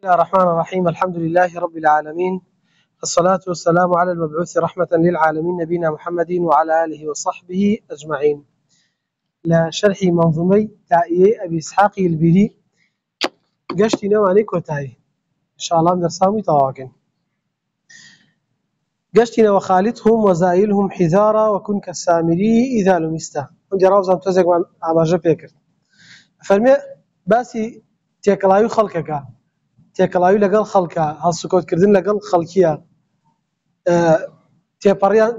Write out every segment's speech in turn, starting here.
بسم الله الرحمن الرحيم. الحمد لله رب العالمين، الصلاة والسلام على المبعوث رحمة للعالمين نبينا محمد وعلى آله وصحبه أجمعين. لا شرح منظومي تائية أبي إسحاق البيري قشتي نواني كوتاي إن شاء الله من درسامي طواقن قشتنا وخالتهم وزائلهم حذارا وكن كالسامري إذا لمسته عندي روزا متوزق عما جفيكر فرمي باسي تيكلايو خلقك تێکەڵاوی لەگەڵ خەڵکە هەڵسوکەوتکردن لەگەڵ خەڵکیە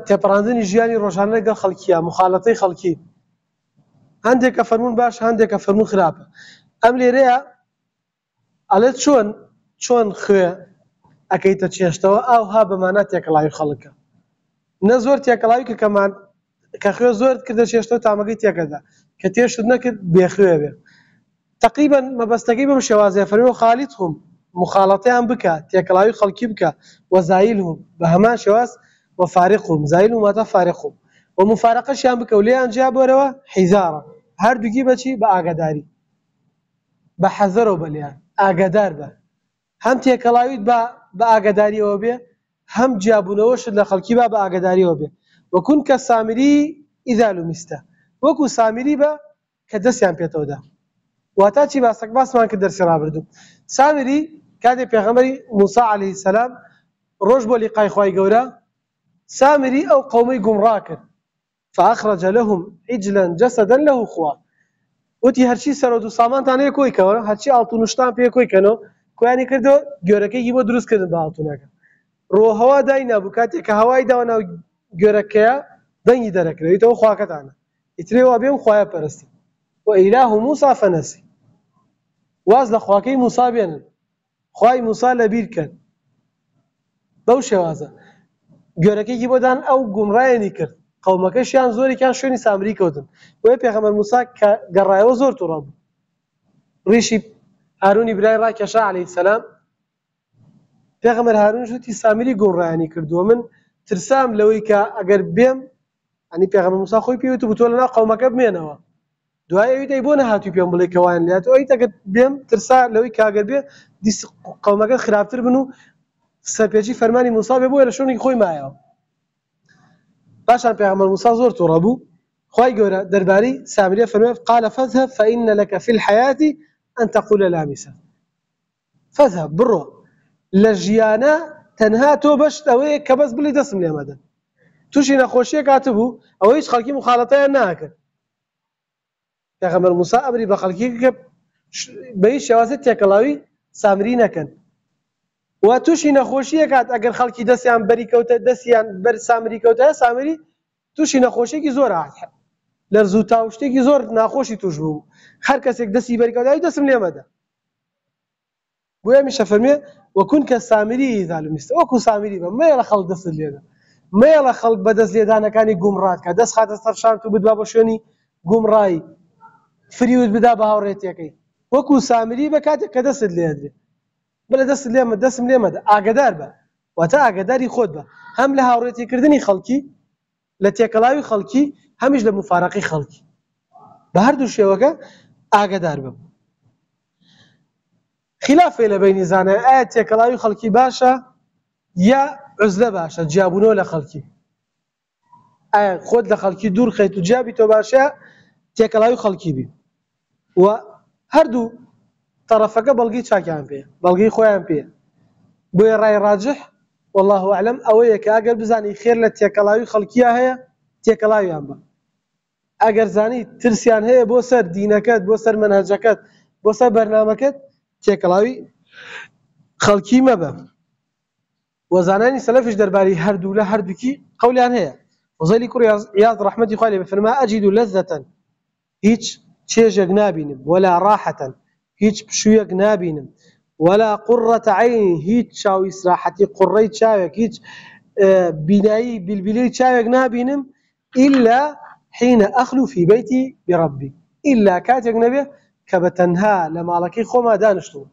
تێپەڕاندنی ژیانی ڕۆژانە لەگەڵ خەڵکیە مخالەتەی خەڵکی هەندێکە فەرموون باش هەندێکە فەرموون خراپە ئەم لێرەیە ئەڵێت چۆن خوێ ئەکەیتە چێشتەوە ئاوها بەمانە تێکەڵاوی خەڵکە نە زۆر تێکەڵاوی کە خوێ زۆر کردە چێشتەوە تامەگەی تێکەدا کە تێشت نەکرد بێخوێ بێ تقریبا مەبەستەکەی بەم شێوازەیە فەرمووی خالیدهم مخالطيان بك تيكلاوي خلقي بك وزايلهم بهمان شواس وفارقهم زايلهم ما تفارقهم ومفارقه شان بك وليان جابوروا حذارا هر دوغي بچي باغداري بحذروا بليان اغدار به هم تيكلاوي باغداري وبه هم جابونوش لخلقي باغداري وبه وكن كسامري اذا لمسته وكو سامري با كدسيان بيتودا واتاچی باسک باس مان که درس را بردم سامری کاده پیغمبری موسی علیه السلام روج بو لقای خوای گورا سامری او قومی گمراه کرد فاخرج لهم عجلا جسدا له خوار وتی هرچی سر دو سامان تانه کوی کور هرچی altınuştan پی کوی کنو کوانی کردو گورکه یبو درست کردن با altınaka رو هوا داینا بوکاته که هوای دانا گورکه دنی درکره تو خواکتانه اتری و ابیم خوای پرستی و اله موسی فنسی واز لخواکی موسی بینن خوای موسی لبیر کن بەو شێوازە گۆرەکەیکی بۆدان ئەو گومڕایەنی کرد قەومەکەشیان زۆرێکیان شوێنی سامری کەوتن بۆیە پێغەمبەر موسی کە گەڕایەوە زۆر تووڕە بوو ڕیشی هارونی برای ڕاکێشا عەلەیهی سەلام پێغەمبەر هارونیش وتی سامری گومڕایەنی کردووە من ترسام لەوەی کە ئەگەر بێم ئەنی پێغەمبەر موسی خۆی پێوت بوو تۆ لەناو قەومەکە بمێنەوە دوای ئەوی دەی بۆ نەهاتووی پێم بڵێ کەوایان لێهاتوو ئەوی تەگەر بێم ترسا لەوەی کاگەر بێ دیس قەومەکە خراپتر بن و سەرپێچی فەرمانی موسی بێ بۆیە لە شوێنێکی خۆی مایەوە پاشان پێغەمبەر موسی زۆر تووڕە بوو خوای گەورە دەربارەی سامریە فەرمووی قال فاذهب فإن لك في الحياة أن تقول لا مساس فاذهب بڕۆ لە ژیانە تەنها تۆ بەشت ئەوەیە کە بەس بڵێ دەستم لێ مەدەن تووشی نەخۆشیەک هاتبوو ئەوە هیچ خەڵکی مخالەتەیان ناکرد پێغەمبەر موسی ئەمری بە خەڵکی کە بە هیچ شێوازێک تێکەڵاوی سامری نەکەن و تووشی نەخۆشیەک هات ئەگەر خەڵکی دەستیان بەری کەوتە دەستیان بەر سامری کەوتە سامری تووشی نەخۆشیێکی زۆر هات لەرز و تاو شتێکی زۆر ناخۆشی توش بوو هەر کەسێک دەستی بەری کەوتە دەستم لێ مەدە بۆیە میشە فەرمێ وەکون کەسامری ئیذا لمسته وەکو سامری بە مەیە لە خەڵک دەست لێدە مەیە لە خەڵک بەدەست لێدانەکانی گومڕات کە دەست خاتە سەر شانت و بدوا بۆ شوێنی گومڕایی فریوت بدا بە هاوڕێتیەکەی وەکو سامری بە کاتێک کە دەست لێدرێ بڵێ دەستم لێ مەدە ئاگدار بە واتە ئاگداری خۆت بە هەم لە هاوڕێتیکردنی خەڵکی لە تێکەڵاوی خەڵکی هەمیش لە مفارەقەی خەڵکی بە هەردوو شێوەکە ئاگدار بە خلافێ لە بەینی زانایان ئایا تێکەڵاوی خەڵکی باشە یا عوزلە باشە جیابوونەوە لە خەڵکی ئایا خۆت لە خەڵکی دوور خەیت و جیابی تۆ باشە تێکەڵاوی خەڵکی بی و هەردوو طرفەکە بەڵگەی چاکیان پێ بەڵگەی خۆیان پێ بۆیە ڕای ڕاجح والله ئەعلەم ئەوەیە کە ئەگەر بزانی خێر لە تێکەڵاوی خەڵکیە هەیە تێکەڵاویان بە ئەگەر زانی ترسیان هەیە بۆ سەر دینەکەت بۆ سەر مەنهەجەکەت بۆ سەر بەرنامەکەت تێکەڵاوی خەڵکی مەبە وەزانانی سەلەفیش دەربارەی هەردوو لە هەردووکی قەولیان هەیە فوزەیلی کوڕی عیاض ڕەحمەتی خوای لێ بێ فەرمووی ئەجید لەذەتەن هیچ چێژێک نابینم ولا ڕاحەتەن هیچ پشوویەک نابینم ولا قڕەتە عەین هیچ چاو ئیسراحەتی قوڕەی چاوێک هیچ بینایی بیلبیلەی چاوێک نابینم إلا حين أخلو في بيتي بربي إلا كاتێک نەبێ کە بە تەنها لە ماڵەکەی خۆما دانیشتووە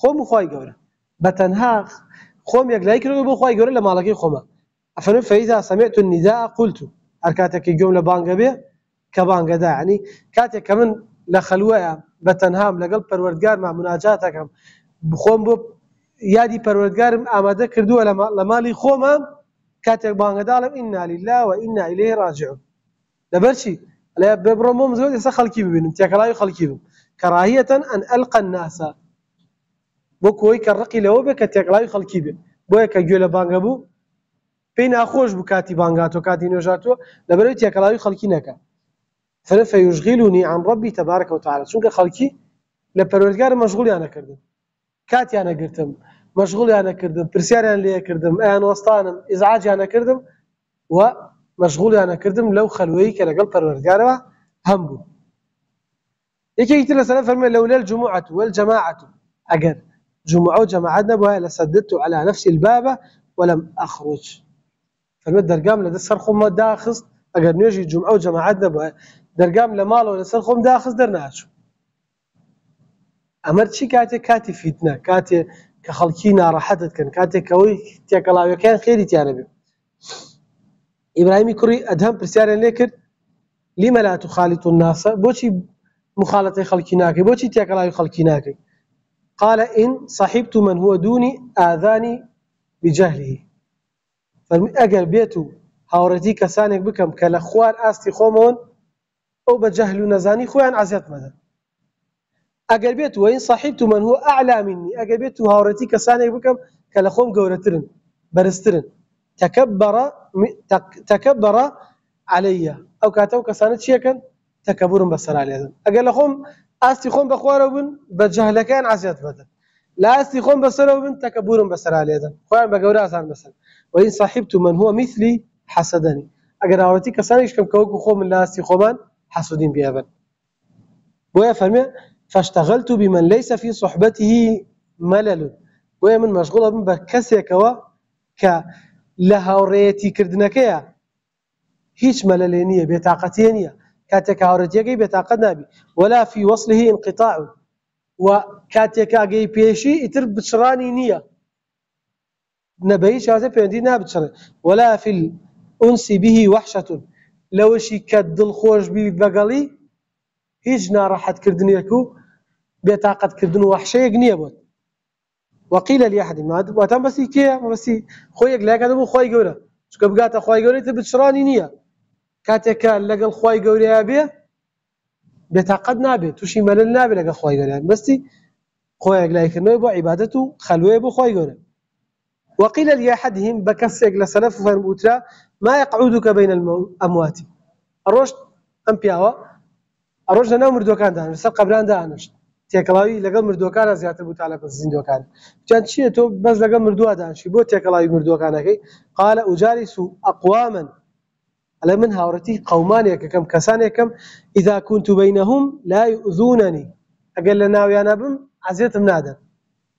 خۆم و خوای گەورە بە تەنها خۆم یەکلایی کردەوە بۆ خوای گەورە لە ماڵەکەی خۆما ئەفەرمووی فإذا سمعت النداء قلت هەر کاتێکی گوێم لە بانگە بێ کە بانگەدا ینی کاتێک کە من لە خەلوەیە بە تەنهام لەگەڵ پەروەردگارمان مناجاتەکەم بخۆم بۆ یادی پەروەردگارم ئامادە کردووە لە ماڵی خۆمە کاتێک بانگەداڵم ئینا لیله و ئینا ئیلەیهی ڕاجعون لەبەر چی ئەڵێ ببڕۆم بۆ مزگەوت ئێستا خەڵکی ببینم تێکەڵاوی خەڵکی بم کەڕاهیەتەن ئەن ئەلقە الناس بۆ کۆی کە ڕقی لەوە بێ کە تێکەڵاوی خەڵکی بێ بۆیە کە گوێ لە بانگە بوو پێی ناخۆش بوو کاتی بانگاتۆ کاتی نوێژاتۆ لەبەرەوەی تێکەڵاوی خەڵکی نەکە فيشغلني عن ربي تبارك وتعالى چونکە خەڵکی لە پەروەردگارم مەشغوڵیان نەکردم کاتیان نەگرتم مەشغوڵیان نەکردم پرسیاریان لێ کردم ئەیان وەستانم ئیزعاجیان نەکردم و مەشغوڵیان نەکردم لەو خەلوەیی کە لەگەڵ پەروەردگارەوە هەم بوو یەکێکی تر لەسەر فەرمێ لەولا الجمعة والجماعة ئەگەر جمعة و جەماعەت نەبووایە لەسەددت على نفسي الباب ولم أخرج فەرمێ دەرگام لە سەر خۆمە داخست ئەگەر نوێژی جمعة و جەماعەت نەبووایە دەرگام لە ماڵەوە لەسەر خۆم داخست دەرناچوو ئەمە چی کاتێک کاتی فیتنە کاتێک کە خەڵکی ناڕەحەتت کەن کاتێک کەوەی تێکەڵاویەکان خێری تیانە بێ ئیبراهیمی کوڕی ئەدهم پرسیاریان لێ کرد لیمە لا تخالط الناس بۆچی مخالطەی خەڵکی ناکەی بۆچی تێکەڵاوی خەڵکی ناکەی قال إن صحبت من هو دوني آذاني بجهله فەرمی ئەگەر بێت و هاوڕێتی کەسانێک بکەم کە لە خوار ئاستی خۆمەوەن ئەو بە جەهل و نەزانی خۆیان عەزیەت مەدەن ئەگەر بێت وإن صحبت من هو أعلى مني ئەگەر بێت و هاوڕێتی کەسانێک بکەم کە لە خۆم گەورەترن بەرزترن تكبر علي ئەو کاتە و کەسانە چیەکەن تەکەبورم بەسەرا لێدەن ئەگەر لە خۆم ئاستی خۆم بە خوارەوە بن بە جەهلەکان عەزیەت مەدەن لا ئاستی خۆم بەسەرەوە بن تەکەبورم بەسەرا لێدەن خۆیان بە گەورە ئازان بەسەر وإن صحبت من هو مثلي حسدني ئەگەر هاوڕێتی کەسانێک کەم کە وەکو خۆم لە ئاستی خۆمان حەسودیم پێبن بۆیە فەرمێ فاشتغلت بمن ليس في صحبته ملل بۆیە من مەشغوڵە بم بە کەسێکەوە کە لە هاوڕێیەتی کردنەکەیە هیچ مەلەلێ نییە بێتاقەتیە نییە کاتێک هاوڕێتیەکەی بێتاقەت نابی ولا في وصله انقطاع و کاتێک ئاگەی پێشی ئیتر بچڕانی نییە نەبەیی شازە پەیوەندی نابچڕێ ولا في الأنس به وحشة لەوەشی کە دڵخۆش بی بەگەڵی هیچ ناڕەحەتکردنێک و بێتاقەتکردن و وەحشەیەک نییە بۆت وقيل لأحد واتان بەسی کێ بەسی خۆیەک لایەکە دەبوو خۆی گەورە چونکە بگاتە خۆی گەورەی بچڕانی نییە کاتێکە لەگەڵ خۆی گەورەیە بێ بێتاقەت نابێت تووشی مەلەل نابێت لەگەڵ خۆی گەورەیە بەستی خۆیەک لایەکردنەوەی بۆ عیبادەت و خەلوەیە بۆ خۆی گەورە وقيل لأحدهم بكسك لسلف فرموترا ما يقعدك بين الأموات الرشد أم بياوا الرشد أنا مردوكان دان لسر قبران دانش تێکەڵاوی لەگەڵ مردووەکانە زیاتر بوو تا لە زیندوەکان جان چییە تۆ بەس لەگەڵ مردووە دانشی بۆ تێکەڵاوی مردووەکانەکەی قال أجالس أقواما ئەڵێ من هاوڕەتی قەومانێکەکەم کەسانێکم إذا كنت بينهم لا يؤذونني ئەگەر لە ناویانە بم عەزیەتم نادەن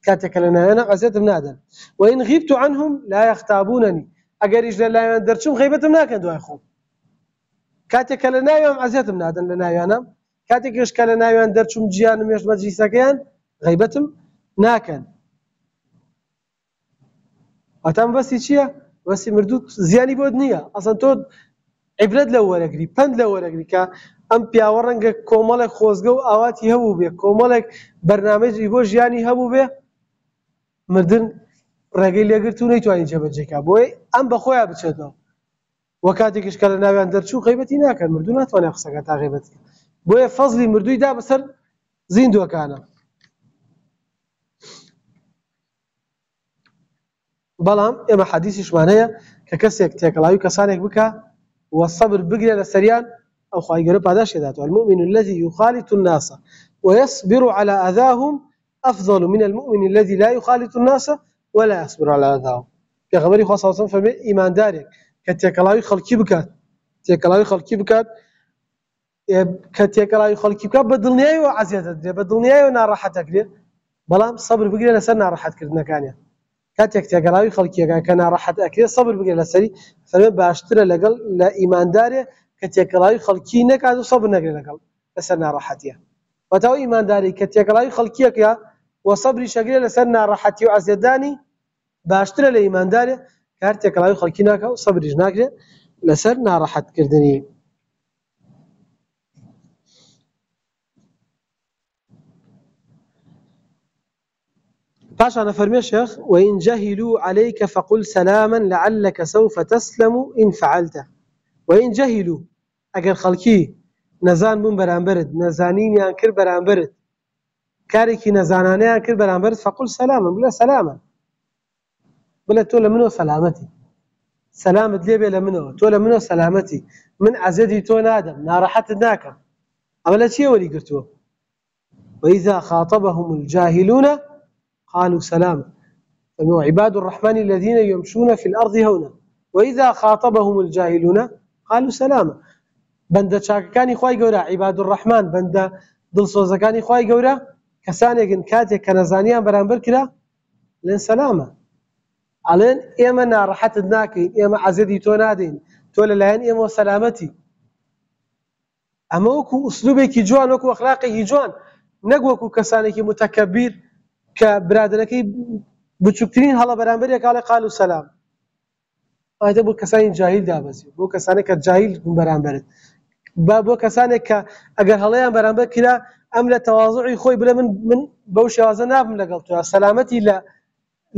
کاتێکە لە ناویانە عەزیەتم نادەن وإن غبت عنهم لا يغتابونني ئەگەریش لە لایەن دەرچوم غیبەتم ناکەن دوای خۆم کاتێکە لە ناویان عەزیەتم نادەن لە ناویانە کاتێکش کە لە ناویان دەرچوم گیانم هێشت مەجلیسەکەیان غیبەتم ناکەن واتان بەسی چییە؟ بەسی مردوو زیانی بۆت نییە ئەسڵەن تۆ عیبرەت لە وەرەگری پند لە وەرەگری کە ئەم پیاوە ڕەنگە کۆمەڵێک خۆزگە و ئاواتی هەبوو بێ کۆمەڵێک بەرنامەیەکی بۆ ژیانی هەبوو بێ مردن ڕێگەی لێگرت و نەیتوانی جێبەجێکا بۆی ئەم بەخۆیان بچێتەوە وە کاتێکیش کە لە ناویان دەرچوو غیبەتی ناکەن مردوو ناتوانێت قسەکە تا غیبەت بۆیە فەزلی مردووی دا بەسەر زیندوەکانە بەڵام ئێمە حەدیثیشمان هەیە کە کەسێک تێکەڵاوی کەسانێک بکە وەسەبر بگرێ لە سەریان ئەو خوای گەورە پاداشی دەداتەوە المؤمن الذي يخالط الناس ويصبر على أذاهم أفضل من المؤمن الذي لا يخالط الناس ولا يصبر على أذاهم پێغەمبەری خوا صلی الله علیه و سلم فەرمێ ئیماندارێک کە تێکەڵاوی خەڵکی بکات کە تێکەڵاوی خەڵکی بکات بە دڵنیاییەوە عەزیەت دەدرێ بە دڵنیاییەوە ناڕەحەت ئەکرێ بەڵام سەبر بگرێ لەسەر ناڕەحەتکردنەکانیان کاتێک تێکەڵاوی خەڵکیەکە کە ناڕەحەت ئەکرێ سەبر بگرێ لەسەری فەرمێ باشترە لەگەڵ لە ئیماندارێ کە تێکەڵاوی خەڵکی نەکات و سەبر نەکرێ لەگەڵ لەسەر ناڕەحەتیە وەتاو ئیمانداری کە تێکەڵاوی خەڵکیەکە و سەبری شەگرێ لەسەر ناڕەحەتی و عەزیەتدانی باشترە لە ئیماندارێ کە هەر تێکەڵاوی خەڵکی ناکات و سەبریش ناکرێ لەسەر ناڕەحەتکردنی باشا فرمي الشيخ وإن جهلوا عليك فقل سلاما لعلك سوف تسلم إن فعلته وإن جهلوا أجر خلقي نزان بون برانبرد نزانين ينكر برانبرد كاريكي نزاناني ينكر برانبرد فقل سلاما بلا سلاما بلا تولى منه سلامتي سلامة ليبي لمنه تولى منه سلامتي من عزيزي تو نادم نارحت الناكم أما لا شيء ولي قلتوه وإذا خاطبهم الجاهلون قالوا سلاما فهو عباد الرحمن الذين يمشون في الأرض هونا وإذا خاطبهم الجاهلون قالوا سلاما بند شاككاني خواي قورا عباد الرحمن بند دلسوزكاني خواي قورا كسانيكن كاتك كنزانيان برانبر كلا لين سلاما علين إيما نارحت الناكي إيما عزيزي تو نادين تولى لين إيما سلامتي أما وكو أسلوبك جوان وكو أخلاقك جوان نقوكو كسانيك متكبر كبرادنكي بچوکترین هەڵە بەرامبەرێک قالوا سلام ئایدە بۆ کەسانی جاهیل دابەزی بۆ کەسانێک کە جاهیل بوون بەرامبەرت بۆ کەسانێک کە ئەگەر هەڵەیان بەرامبەر کرا ئەم لە تەواضوعی خۆی بڵێ من بەو شێوازە نابم لەگەڵ تۆ سەلامەتی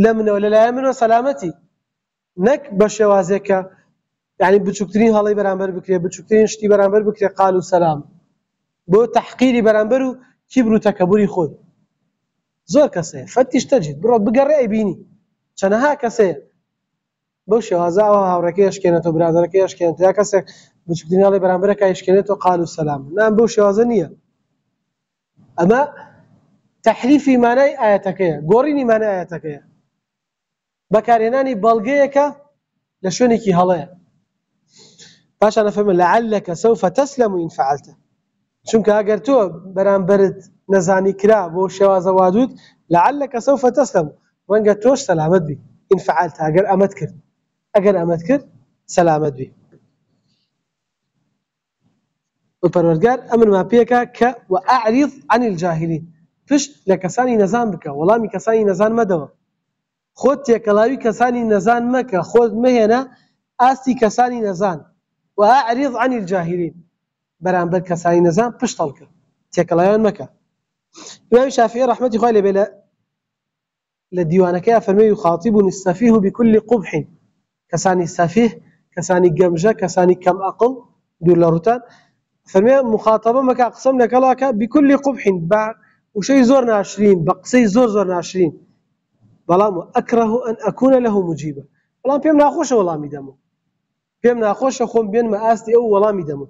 لە منەوە لەلایەن منەوە سەلامەتی نەک بە شێوازێک کە یعنی بچوکترین هەڵەی بەرامبەر بکرێ بچوکترین شتی بەرامبەر بکرێ قالوا سلام بۆ تەحقیری بەرامبەر و کیبر و تەکەبوری خۆی زۆر کەسەیە فتیش تەجید بڕۆ بگەڕێ ئەیبینی چەندەها کەسەیە بەو شێوازە ئەوە هاوڕێکەی ئەشکێنێتەوە برادەرەکەی ئەشکێنێتەوە یا کەسێک بچوکترین هەڵەی بەرامبەرەکە ئەشکێنێتەوە قالوا سلام نام بەو شێوازە نییە ئەمە تەحریفی مانای ئایەتەکەیە گۆڕینی مانای ئایەتەکەیە بەکارهێنانی بەڵگەیەکە لە شوێنێکی هەڵەیە پاشان ئەفەرمێ لعلك سوف تسلم إن فعلته چونکە ئەگەر تۆ بەرامبەرت نزانی کرا بۆ شێوازە وادود لعلك سوف تسلم وەنگە تۆش سەلامەت بی إن فعلته ئەگەر ئەمەت کرد سەلامەت بی وپەروەردگار ئەمرمان پێکا کە وأعرض عن الجاهلين پشت لە کەسانی نەزان بکە وەڵامی کەسانی نەزان مەدەوە خۆت تێکەڵاوی کەسانی نەزان مەکە خۆت مەهێنە ئاستی کەسانی نەزان وأعرض عن الجاهلين بەرامبەر کەسانی نەزان پشت هەڵکە تێکەڵاویان مەکە إمام شافعي رحمة الله عليه لديوانك فرمي يخاطبني السفيه بكل قبح كساني السفيه كساني جمجة كساني كم أقل دور لروتان فرمي مخاطبة مك أقسم لك الله بكل قبح بعد وشيء زورنا 20 بقصي زورنا 20 بلام أكره أن أكون له مجيبا بلام بيم ناخوش ولا ميدمو بيم ناخوش خوم بين ما أستي أو ولا ميدمو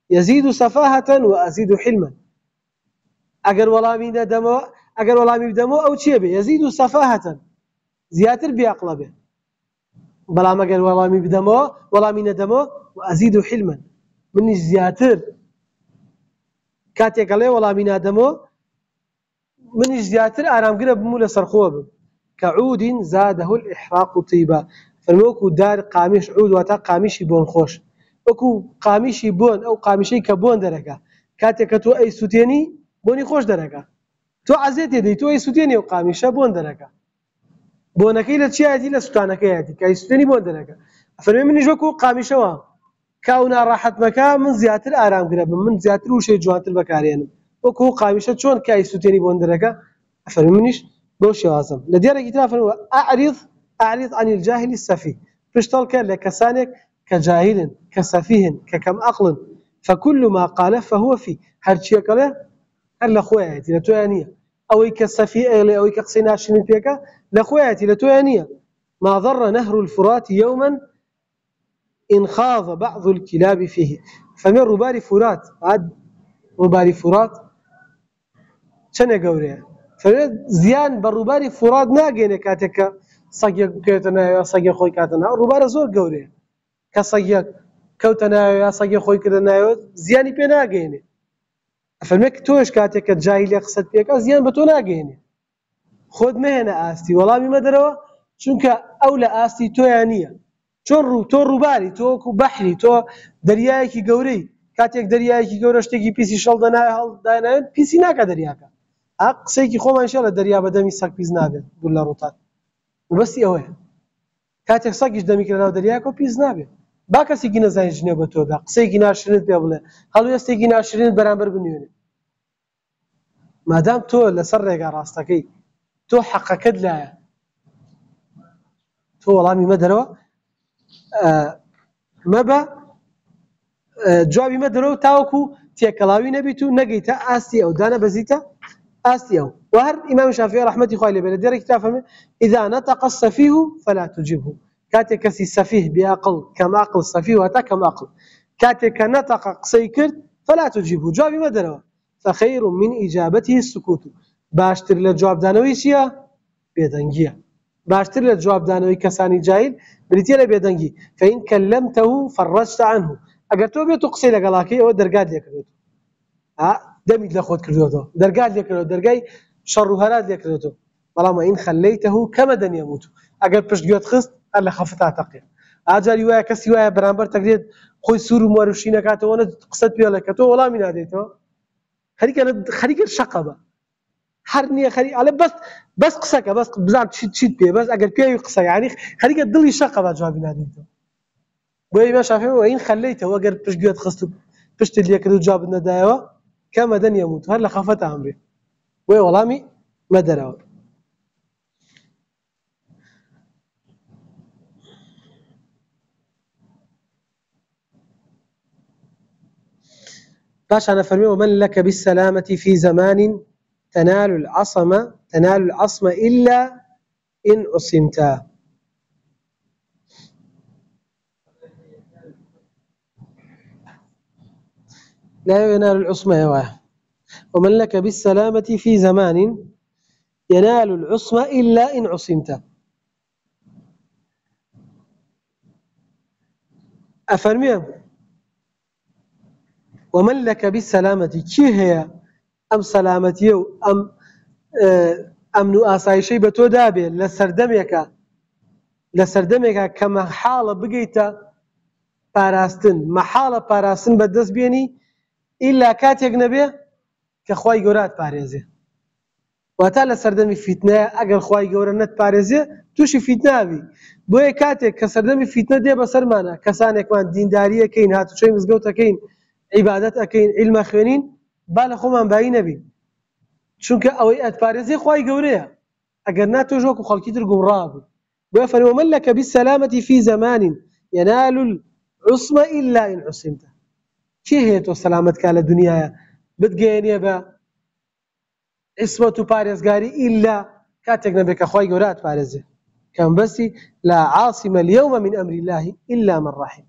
يزيد سفاهة وأزيد حلما أجر ولا ميدمو أو تشيبه يزيد سفاهة زياتر بأقلبه بلا ما أجر ولا ميدمو وأزيد حلما من زياتر كاتيك عليه ولا ميدمو من زياتر أرام قرب مول سرخوب كعود زاده الإحراق طيبا فالموكو دار قامش عود وتا قامشي بون خوش وكو قامشي بون أو قامشي كبون درجة كاتيك تو أي سوتيني بوني خوش درجة تو عزيت يدي تو أي سوتيني وقامشة بون درجة بونكي لتشياتي لسوتانك ياتي كاي سوتيني بون درجة فالمهم من يجوكو قامشة وام كاونا راحت مكان من زياتر آرام قرب من زياتر وشي جواتر بكاريانم وكو قامشة شون كاي سوتيني بون درجة فالمهم منيش بوشي وازم لديارة كتاب أعرض عن الجاهل السفيه فاشتلك لكسانك كجاهل كسفيه ككم أقل فكل ما قال فهو فيه هرشي قاله هل لخواتي لتوانية أو كسفيه أو كقصينا عشرين فيك لخواتي لتوانية ما ضر نهر الفرات يوما إن خاض بعض الكلاب فيه فمن رباري فرات عاد رباري فرات شنو قوريه زيان بالرباري فرات ناقينه كاتك صقيق كوتنا يا صقيق خوي كاتنا الربار زور قوريه كصقيق كوتنا يا صقيق خوي كدنا زياني بيناقينه فمك توش كاتك جاهل يقصد بك زيان بتو ناقينه خود مهنه استي والله ما دروا چونك اولى استي تو يانيه چون تو رباري تو بحري تو دريايكي قوري كاتك دريايكي قورشتكي بيسي شلدنا هل داينا بيسي ناكا درياكا قسەیەکی خۆمان شە لە دەریا بەدەمی سەگ پیس نابێت دوور لە ڕووتان وبەستی ئەوەیە کاتێک سەگیش دەمیکرێ ناو دەریاکە پیس نابێت با کەسێکی نەزانی ژنێ بە تۆدا قسەیەکی ناشرینت پێ بڵێ هەڵوێستێکی ناشرینت بەرامبەر بنوێنێ مادام تۆ لەسەر ڕێگا ڕاستەکەی تۆ حەقەکەت لایە تۆ وەڵامی مەدەرەوە مەبە جوابی مەدەرەوە تاوەکو تێکەڵاوی نەبیت و نەگەیتە ئاستی ئەو دانە بەزیتە ئاستی ئەو وهر ئیمام شافعی ڕەحمەتی خوای لێ بێ لە دێرەی کتاب فەرمێ إذا نطق السفيه فلا تجبه کاتێک کەسی سەفیه بێعەقڵ کەم عەقڵ سەفیه واتە کەم عەقڵ کاتێک کە نەتەق قسەی کرد فلا تجبه جوابی مەدەرەوە فخير من إجابته السكوت باشتر لە جوابدانەوەی چییە بێدەنگیە باشتر لە جوابدانەوەی کەسانی جاهل بریتە لە بێدەنگی فإن كلمته فرجت عنه ئەگەر تۆ بێت و قسەی لەگەڵاکەی ئەوە دەرگات لێ کردوێت دەمیت لە خۆت کردوێتەوە دەرگات لێ کردەوە دەرگای شەڕ و هەرات لێ کردوێتەوە بەڵام وإن خليته كمدا يموت ئەگەر پشتگوێت خست هەر لە خەفتا تەقێ ئاجاری وایە کەسی وایە بەرامبەر تەگرێت خۆی سوور و مۆروشی نەکاتەوە قسەت پێڵێ کە تۆ وەڵامی نادێتەوە خەریکە شەقە بە هەر نییە خەری ئەڵێ بەس قسەکە بەس بزان چیت پێ بەس ئەگەر پێوی قسە یعنی خەریکە دڵی شەقە بە جوابی نادێتەوە بۆ ئیمام شافعی وإن خليته ئەگەر پشتگوێت خست و پشتت لێ کرد و جوابت نەدایەوە كمدا يموت هەر لە خەفەتە ئەمرێ بۆیە وەڵامی مەدەرەوە باشا فرمي ومن لك بالسلامة في زمان تنال العصم إلا إن عصمت لا ينال العصمة يا ومن لك بالسلامة في زمان ينال العصمة إلا إن عصمت أفرمي ومن لك بالسلامة كي هي أم سلامتي أم نؤاسايشي بتو دابي لسردمك كما حالة بقيتا باراستن محالة باراستن بدس بيني إلا كاتيك نبي كخواي قورات باريزي واتا لسردمي فتنة أقل خواي قورنت باريزي توشي فتنة بي بوي كاتيك كسردمي فتنة دي بسرمانا كسانك من ديندارية كين هاتو شوي مزقوتا كين عبادت أكين علم خوێنین با لە خۆمان بایی نەبین چونکە ئەوەی ئەتپارێزی خوای گەورەیە ئەگەر نا تۆ ژۆک و خەڵکی تر گومڕا بوو بۆیە فەرمێ ومن لك بالسلامة في زمان ينال العصمة إلا إن عصمت کێ هەیە تۆ سەلامەتکا لە دنیایە بتگەیەنێ بە عیسمەت و پارێزگاری ئیلا کاتێک نەبێت کە خوای گەورە ئەتپارێزێ کەم بەسی لا عاصم اليوم من أمر الله إلا من رحم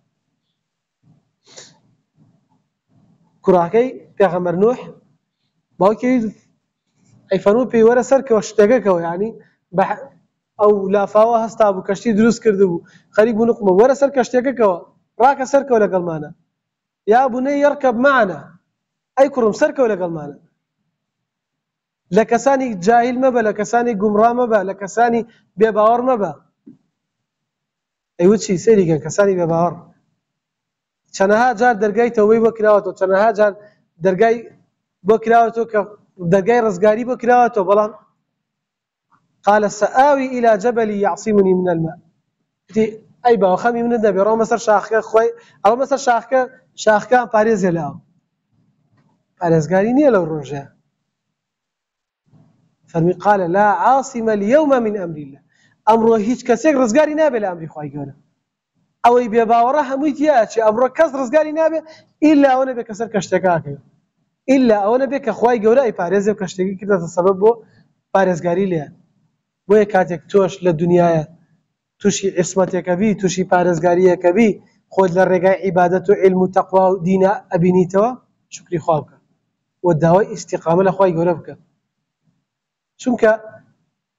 کوڕاکەی پێغەمبەر نوح باوکی ئەیفەرموو پێی وەرە سەرکەوە شتێکەکەوە یعنی ئەو لافاوە هەستا بوو کەشتی دروست کرده بوو خەریک بوو نقمە وەرە سەر کەشتێکەکەوە ڕاکە سەرکەوە لەگەڵمانە یا بنەی یەرکەب معنا ئەی کوڕم سەرکەوە لەگەڵمانە لە کەسانی جاهیل مەبە لە کەسانی گومڕا مەبە لە کەسانی بێباوەڕ مەبە ئەیوت چی سەیریکەن کەسانی بێباوەڕ چەنەها جار دەرگای تەوبەی بۆ کراوەتەوە چەنەها جار دەرگای بۆ کراوەتەوە کە دەرگای ڕزگاری بۆ کراوەتەوە بەڵام قال سآوي إلى جبل يعصمني من الماء أي باو خمي من النبي رو مثلا شاخك خوي أو مثلا شاخك باريس لا باريس قال ني لو رجع فرمي قال لا عاصم اليوم من أمر الله أمره هيك كسيك رزقاري نابي لأمر خوي قال أو يبي باورة هميتيا شيء أمره كسر رزقاري نابي إلا أنا بكسر كشتكاك إلا أنا بك خوي قال أي باريس وكشتكي كده السبب باريس قاري ليه بۆیە کاتێک تۆش لە دنیاە تووشی عیسمەتێکەبی تووشی پارێزگاریەکەبی خۆت لە ڕێگای عیبادەت و عیلم و تەقوا و دینە ئەبینیتەوە شکری خوا بکە و داوای ئیستیقامە لە خوای گەورە بکە چونکە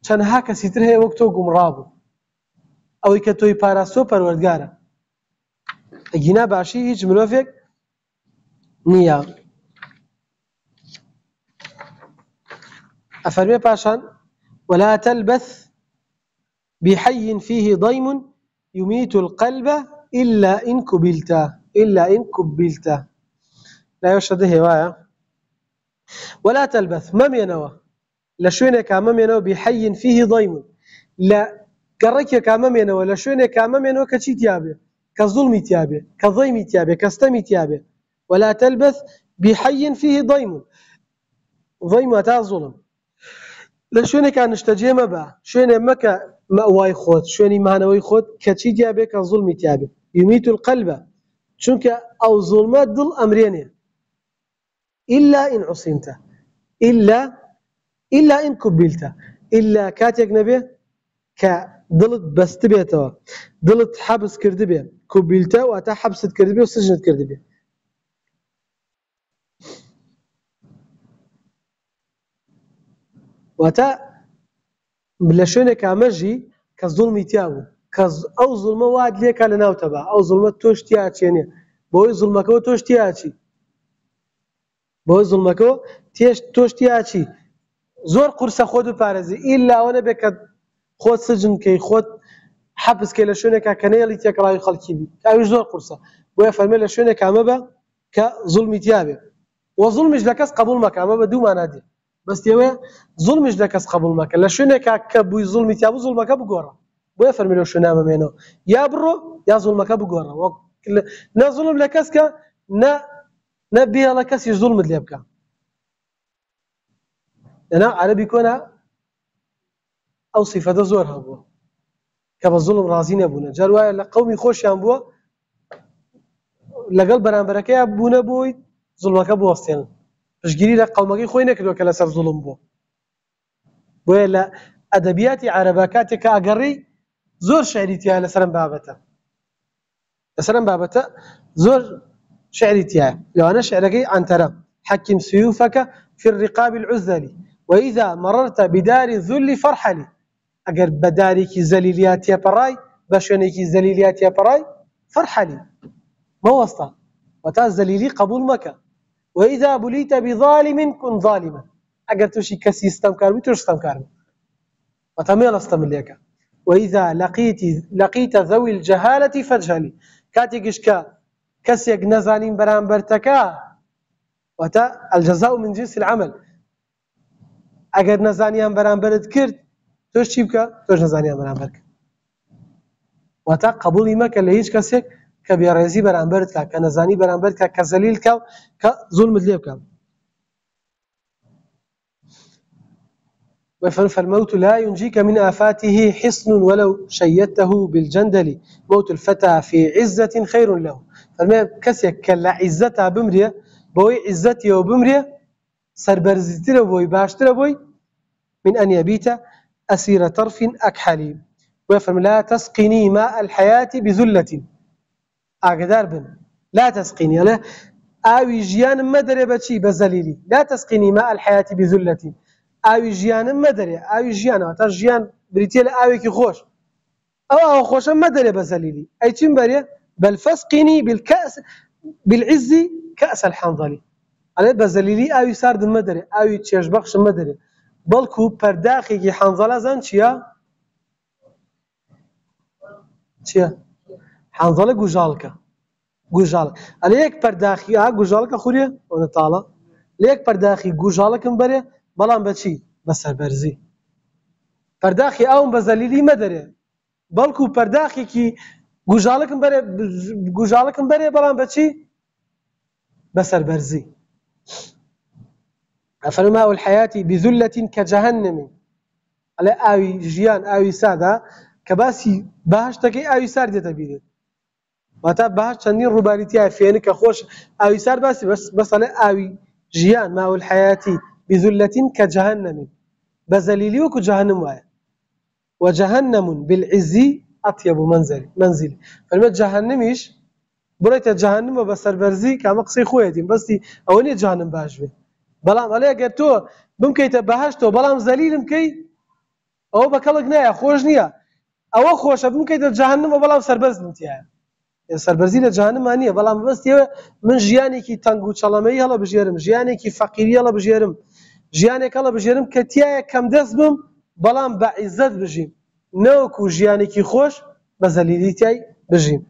چەندها کەسی تر هەیە وەک تۆ گومڕا بوو ئەوەی کە تۆی پاراستۆ پەروەردگارە ئەگینا باشی هیچ مرۆڤێک نییە ئەفەرمێ پاشان ولا تلبث بحي فيه ضيم يميت القلب إلا إن كبلت لا يشهد هواية ولا تلبث ممينوه لشوينك ممينوه بحي فيه ضيم لا قريك ممينوه لشوينك ممينوه كشي تيابه كظلم تيابه كضيم تيابه كستم تيابه ولا تلبث بحي فيه ضيم تا ظلم لە شوێنێکان نیشتەجێ مەبە شوێنێ مەکە مەوای خۆت شوێنی مانەوەی خۆت کەچی دیابێ کە زوڵمی تیابێ یمیت القەلبە چونکە ئەو زوڵمە دڵ ئەمرێنێ إلا إن عصمت إلا إن كبلت إلا كاتيك نبي كدلت بستبيتوا دلت حبس كردبي كبلت وأتا حبست كردبي وسجنت كردبي وأتا لشونك عمجي كظلمي تيابو أو ظلمة واد ليك على ناوتبا أو ظلمة توش تياتي يعني بوي ظلمك وتوش تياتي بۆ زوڵمەکەەوە تۆشتیاچی زۆر قورسە خۆت و پارێزی ئیلا ئەوە نەبێت کە خۆت سجن کەی خۆت حەبسکەی لە شوێنێکا کە نەیەڵی تێکەڵاوی خەڵکی بی ئەویش زۆر قورسە بۆیە فەرمێ لە شوێنێک ئەمە بە کە زوڵمی تیابێ وە زوڵمیش لە کەس قبول مەکە ئەمە بە دوو مانە دێ بەستیەوەیە زوڵمیش لە کەس قبول مەکە لە شوێنێکا کە بووی زوڵمی تیابوو زوڵمەکە بگۆڕە بۆیە فەرمێ لەو شوێنە ئەمەمێنەوە یا بڕۆ یا زوڵمەکە بگۆڕە نە زوڵم لە کەس کە نە بێڵە کەسیش زوڵمت لێ بکە لەنا عەرەبی کۆنا ئەو سیفەتە زۆر هەبووە کە بە زوڵم ڕازی نەبوونە جار وایە لە قەومی خۆشیان بووە لەگەڵ بەرامبەرەکەیان بوونە بۆی زوڵمەکە بوەستێنن پشتگیری لە قەومەکەی خۆی نەکردووە کە لەسەر زوڵم بووە بۆیە لە ئەدەبیاتی عەرەبا کاتێک کە ئەگەڕی زۆر شێعری تایە لەسەر ئەم بابەتە زۆر شعري تياه لو أنا شعرك عنترة حكم سيوفك في الرقاب العزل وإذا مررت بدار الذل فرحلي أجر بدارك زليليات يا براي بشونك زليليات يا براي فرحلي ما وسط وتا زليلي قبول مكة وإذا بليت بظالم كن ظالما أجر توشي كسي استمكار بتوش استمكار وتميل استمليك وإذا لقيت ذوي الجهالة فاجهلي كاتيكشكا كسيك نزانين برامبرتكا وتا الجزاء من جنس العمل اگر نزانيان برامبرت كرد توش چی بکە توش نزانيان برامبرك وتا قبولی مەکە لە هیچ کەسێک کە بێڕێزی بەرامبەرت کە کە نەزانی بەرامبەرت کە کە زەلیل کە کە زوڵمت لێ بکە فالموت لا ينجيك من آفاته حصن ولو شيدته بالجندل موت الفتى في عزة خير له فالما كسيك كلا عزتها بمريا بوي عزتي وبمريا سربرزتر بوي باشتر بوي من أن يبيت أسير طرف أكحلي ويفهم لا تسقني ماء الحياة بذلة أقدار بن لا تسقني لا آوي جيان مدري بشي بزليلي لا تسقني ماء الحياة بذلة آوي جيان مدري آوي جيان وتا جيان بريتيل آوي كي خوش أو خوش مدري بزليلي أي تنبري بل فسقني بالكأس بالعز كأس الحنظلي على بزليلي آوي سارد مدري آوي تشيش بخش مدري بلكو پرداخي كي حنظلة زن چيا حنظلة گوجالكا گوجالك عليك پرداخي گوجالكا خوريه ونطالا ليك پرداخي گوجالكم بري بلان بچی بسربرزی پرداخی اون بزلیلی مدره بلکو پرداخی کی گوجالکم بره بلان بچی بسربرزی افرما الحياة بذلة كجهنم على آوي جيان آوي سادة كباسي باهش تكي آوي سار ديتا بيدت واتا باهش چندين روباريتيا فيني كخوش آوي سار بس على آوي جيان ماء الحياة بذلة كجهنم بزليلي وكو جهنم وايا وجهنم بالعز أطيب منزل فلما جهنميش بريت جهنم وبسر برزي كمقصي خويتين بس دي أولي جهنم باش به بلام عليه قلتو بمكي تبهشتو بلام زليل مكي أو بكالك نايا خوش نيا أو خوش بمكي جهنم وبلام سربرز نتيا سربرزي لجهنم هنية بلام بس دي من جياني كي تنقو تشلمي هلا بجيرم جياني كي فقيري هلا بجيرم جيانێک هەڵە بژێرم کە تایە کەم دەست بم بەڵام بە عیزەت بژیم نەوەکو ژیانێکی خۆش بە زەلیلی تای بژیم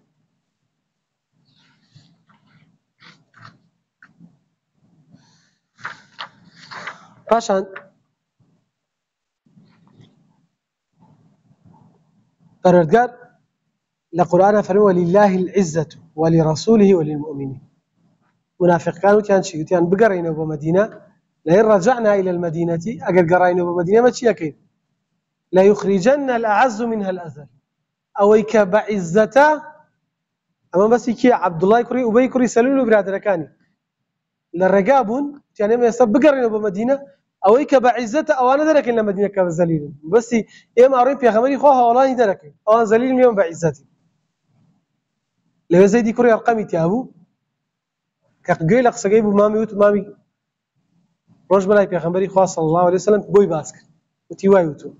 پاشان پەروەردگار لە قورئانە فەرمووە ولله العزة ولرسوله وللمؤمنين منافقان وتیان چی وتیان بگەڕێنەوە بۆ مەدینە لئن رجعنا إلى المدينة أجر قرائنا بمدينة ما تشيكين لا يخرجن الأعز منها الأذل أويك بعزته أما بس كي عبد الله كري أبي كري سلول برادر كاني للرجابون يعني ما يسبب قرائنا بمدينة أويك بعزته أو أنا درك إن المدينة كذليل بس إما أرين في خمري خوها والله درك أو ذليل اليوم بعزتي لو زيد كري أرقامي تيابو كقيل أقصى جيبو مامي وت مامي روش بلاي في خمري خواه صلى الله عليه وسلم بوي باسكر وتيواي وتو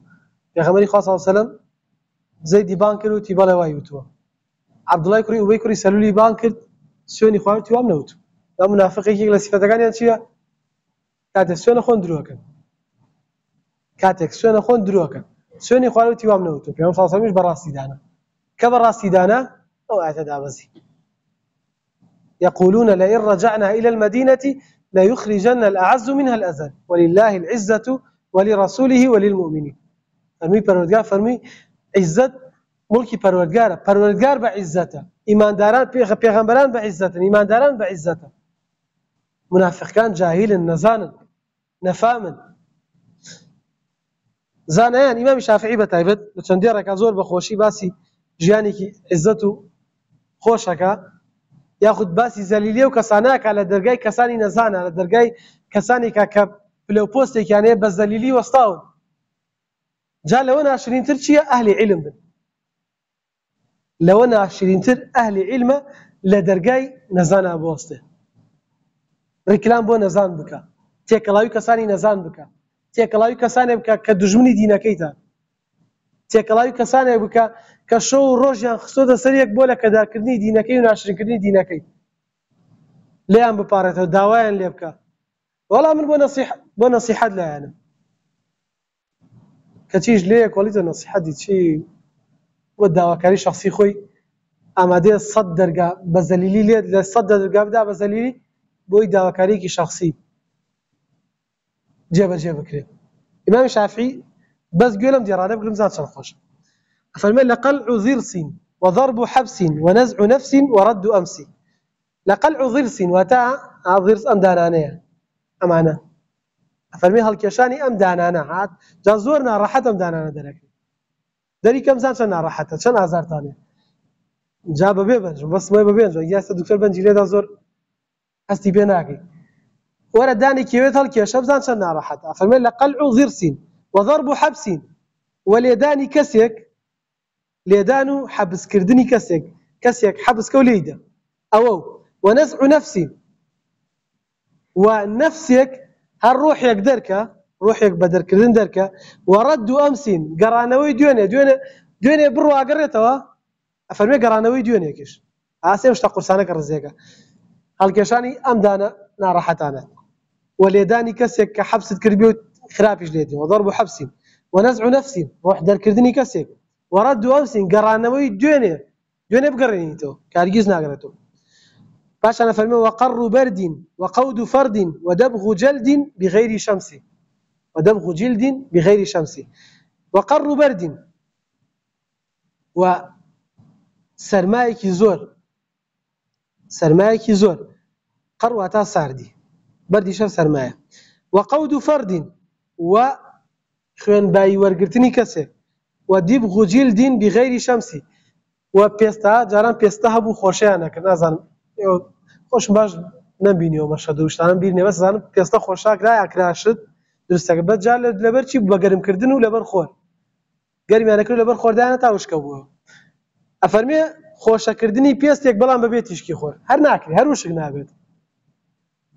في خمري خواه صلى الله عليه وسلم زيد بانكر وتيبالا واي وتو عبد الله كري أبي كري سلولي بانكر سوني خواه وتيوام نوتو لا منافقي كي لسيفة كاني أنشيا كاتك سوني خون دروكن كاتك سوني خون دروكن سوني خواه وتيوام نوتو في يوم صلى الله عليه وسلم براسي دانا كبراسي دانا أو اعتدى بزي يقولون لئن رجعنا إلى المدينة لا يخرجن الأعز منها الأذل ولله العزة ولرسوله وللمؤمنين فرمي پروردگار فرمي عزت ملكي پروردگار بعزته إيمان داران پیغمبران بعزته إيمان داران بعزته منافق كان جاهل نزانا نفاما زانيان إمام الشافعي بتايبت لچندي ركا زور بخوشي باسي جياني كي عزته خوشكا ياخذ باسي زليليه وكساناك على درجاي كساني نزانا على درجاي كساني كاب بلو بوستي يعني بس زليلي وسطاون جاء لو انا 20 ترشيه اهل علم بن. لو انا 20 تر اهل علم لدرجاي نزانا بوسته ركلام بو نزان بك تيكلاوي كساني نزان بك تيكلاوي كساني بك كدجمني دينكيتا تيكلاوي كساني بك كشو روجيان خصوصا سريك بولا كدار كردني دينكي وناشرين كردني دينكي ليان ببارته داوين ليبكا والله من بو نصيحة لا يعني كتيج ليك وليد نصيحة دي شيء والدواكاري شخصي خوي اما دي صدر بزليلي ليه صدر بدا بزليلي بوي دواكاري كي شخصي جيب كريم امام الشافعي بس قولهم ديرانه بقولهم زاد شرخوش فالمال لقلع ضرس وضرب حبس ونزع نفس ورد أمس لقلع ضرس وتاع ضرس أمدانانية أمانة فالمال هالكشاني أمدانانا عاد جازورنا راحت أمدانانا درك دري كم زمان شنا راحت شن أزار تاني جاب بيبنج بس ما بيبنج يا أستاذ دكتور بنجي ليه دازور أستي بيناكي ورا داني كيوت هالكشاب زمان شنا راحت فالمال لقلع ضرس وضرب حبس وليداني كسيك ليدانو حبس كردني كسيك حبس كوليدا أو ونزع نفسي ونفسك هالروح يقدرك روحك بدر كردن درك ورد أمسين قرانوي ديوني بروا قريتوا أفرمي قرانوي ديوني كيش عاسي مش تقرصانك الرزيقة هالكشاني أمدانا نارحتانا وليداني كسيك حبس كربيو خرافش ليدي وضرب حبس ونزع نفسي روح در كردني كسيك ورد أمسين قرانوي ديوني بقرينيتو كارجيز ناقرتو باش أنا فرمي وقر برد وقود فرد ودبغ جلد بغير شمس وقر برد وسرمائك زور قرواتا ساردي بردي شف سرمائه وقود فرد وخوان باي ورقرتني كسي ودبغ جلد بغير شمس وبيستا جاران بيستا هبو خوشيانا كنازان خوش باش نبینیو مشهدو شتانم بیرنی بس زانم پێستا خۆشاک رای ئاکراشت درستەکە بەس جار لەبەر چی بە گەرمکردن و لەبەر خۆر گەرمیانەکرد لەبەر خۆردانە تا وشکە بووە ئەفەرمێ خۆشەکردنی پێستێک بەڵام بەبێ تیشکی خۆر هەر ناکری هەر وشک نابێت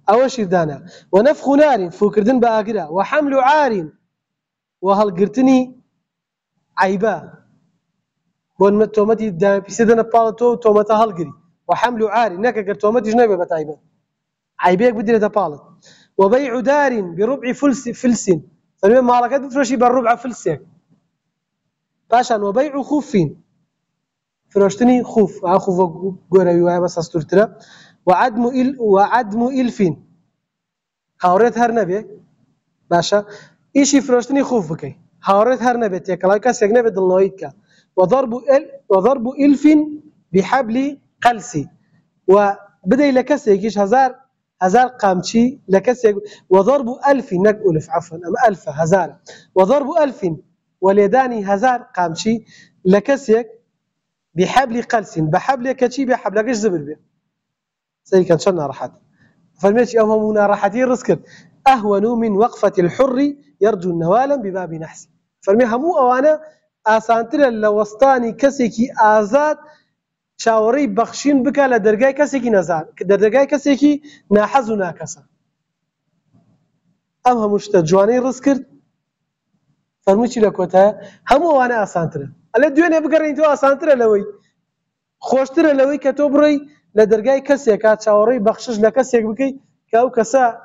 ئەوە شیردانە وەنەفخ نار فوکردن بە ئاگرە وحەمل عار وهەڵگرتنی عیبە بۆ تۆمەتی پیسێ دەنە پاڵە تۆ و تۆمەتە هەڵگری وحمل عار نك قر تومتي جنبه بتايبه عيبيك بدي تبالط وبيع دار بربع فلس فلما مالكات بفرشي بالربع فلسك باشا وبيع خوف فرشتني خوف غوري واي بس استرترا وعدم الف هاورت هر نبي باشا ايشي فرشتني خوف بكي هاورت هر نبي تكلا كاسغنه بدلويدك وضرب الف بحبل قلسي وبدأ لكسيكيش 1000 هزار قامشي لكسيك وضرب 1000 نك ألف عفوا أما 1000 هزار وضرب 1000 ولداني هزار قامشي لكسيك بحبل قلس بحبل كشي بحبل كش زبر به سيدي كان شلنا راحت فالمشي أوهمنا راحتي رزق أهون من وقفة الحر يرجو النوالا بباب نحس فالمي همو أوانا آسانتر لوسطاني كسيكي آزاد شاوري بخشين بك لدرجاي كسيكي نزار درجاي كسيكي ناحز وناكسا أم همشت جواني رزق فرموشي لكوتها همو أوانا آسانتر اللي دوينه بقرين تو آسانتر لوي خوشتر لوي كتوبري لدرجاي كسيك شاوري بخشش لكسيك بكي كأو كسا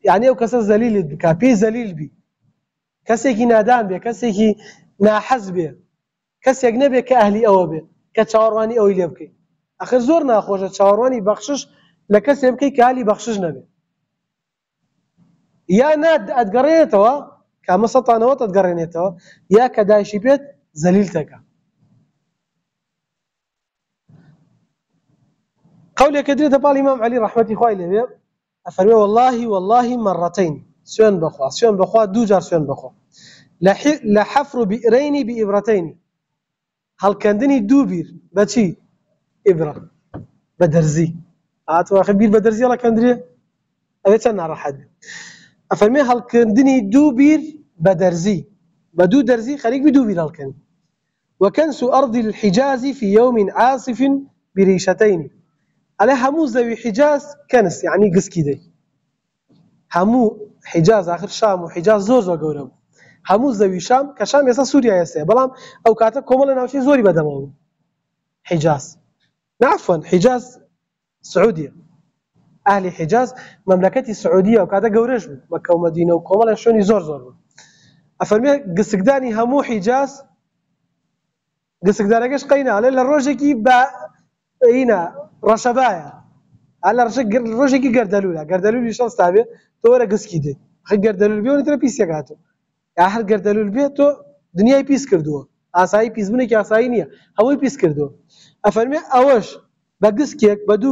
يعني أو كسا زليل بك بي زليل بي كسيكي نادان بي كسيكي ناحز بي كسيك نبي كأهلي أو بي كشاورواني أو اللي بكي آخر زور ناخوش شاورواني بخشش لكسي بكي كأهلي بخشش نبي يا ناد أتقرينتوا كمسطع نوات أتقرينتوا يا كدايشي بيت زليلتك قولي كدري تبع الإمام علي رحمة الله عليه أفرمي والله مرتين سوين بخوا دوجار سوين بخوا لحفر بئرين بإبرتين هل كندني دوبير بشي إبرة بدرزي أتوا خبير بدرزي الله كندري أبيت أنا راح أدري أفرمي هل كندني دوبير بدرزي بدو درزي خليك بدوبير هل كند وكنس أرض الحجاز في يوم عاصف بريشتين على همو زوي حجاز كنس يعني قسكي دي همو حجاز آخر شام وحجاز زور قولهم همو زوي شام كشام يسا سوريا يسا بلام أو كاتا كومالا ناوشي زوري بدمو حجاز عفوا حجاز سعودية أهل حجاز مملكة السعودية وكاتا قورج مكة ومدينة وكومالا شوني زور أفرمي قسكداني همو حجاز قسكداني قش قينا على الروجكي با هنا رشبايا على روجكي قردلولي شلص تابع تورا قسكي دي خي قردلول بيوني ترى بيس يقاتو آخر قردلول بيه تو دنياي بيس كردوه آسایی پیس بونه که آسایی نیه هموی پیس کردو افرمی اوش با قسکیک بدو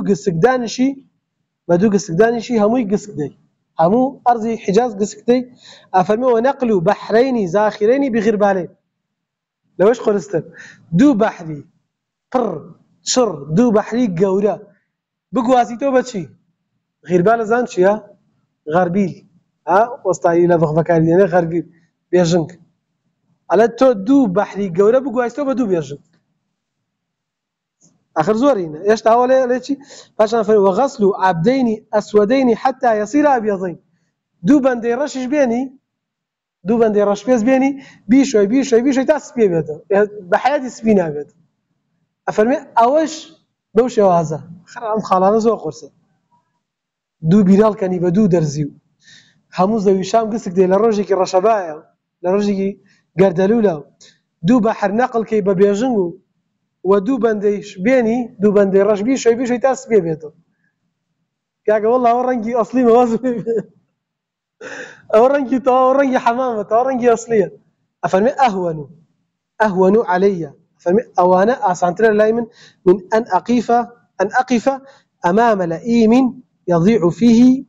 قسک دانشی هموی قسک دی همو أرض حجاز قسك دي أفرمي ونقل بحرين زاخرين بغربالين لوش خرستن دو بحري شر دو بحري قورا بقواسيتو بتشي غربال زان شيا غربيل وسطاي لا بغفكارينه غربيل بيجنك على تو دو بحري قورا بقواسيتو بدو بيجنك آخر زورين إيش تعالى ليشي فاشان في وغسل عبدين أسودين حتى يصير أبيضين دو بندي رشش بيني دو بندي رش بيني بيشوي تاس بيته بحياتي سبينا بيته أفرمي أوش بوش هذا خلانا زو قرصة دو بيرال كاني بدو درزيو هموز ذوي شام قصك دي لرجيك الرشبايا لرجيك قردلولا دو بحر نقل كي ببيجنو ودو بنديش بيني دو بندي رش بيشوي تاس بيته كاكا والله ورنجي أصلي موازم أورنجي تورنجي حمامة تورنجي أصلية أفرمي أهون علي أفرمي أوانا أسانتر لايمن من أن أقف أمام لئيم يضيع فيه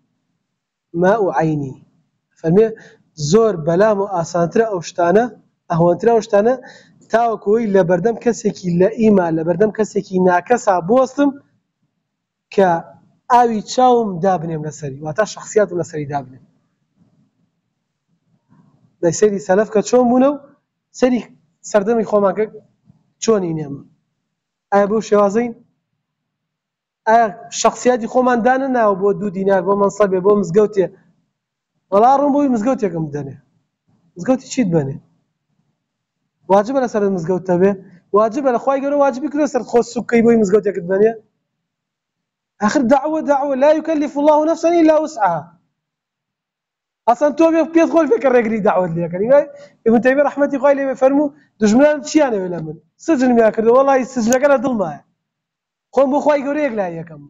ماء عيني أفرمي زور بلام أسانتر أوشتانا أهونتر أوشتانا تاوكوي لبردم كسيكي لئيمة لبردم كسيكي ناكسا بوستم كأوي تشاوم دابني من السري واتا شخصيات من السري دابني دای سری سلف که چون بونو سری سردمی خوام که چونی نیم ای بو شوازین ای شخصیتی خوام دانه نه بو دو دینار بو منصب بو مزگوتی ولا رون بو مزگوتی کم دانه مزگوتی چیت بنه واجب على سر المزگوت تبه واجب على خوای گرو واجبی کرو سر خو سکی بو مزگوتی کد بنه آخر دعوه لا يكلف الله نفسا الا وسعها اصلا تو بيدخل فكر رجلي دعوه لي يعني ابن تيميه رحمه الله عليه يفرموا دجمنان شيانه ولا من سجن ما كذا والله السجن قال ظلمه قوم بو خوي غريق لا يكم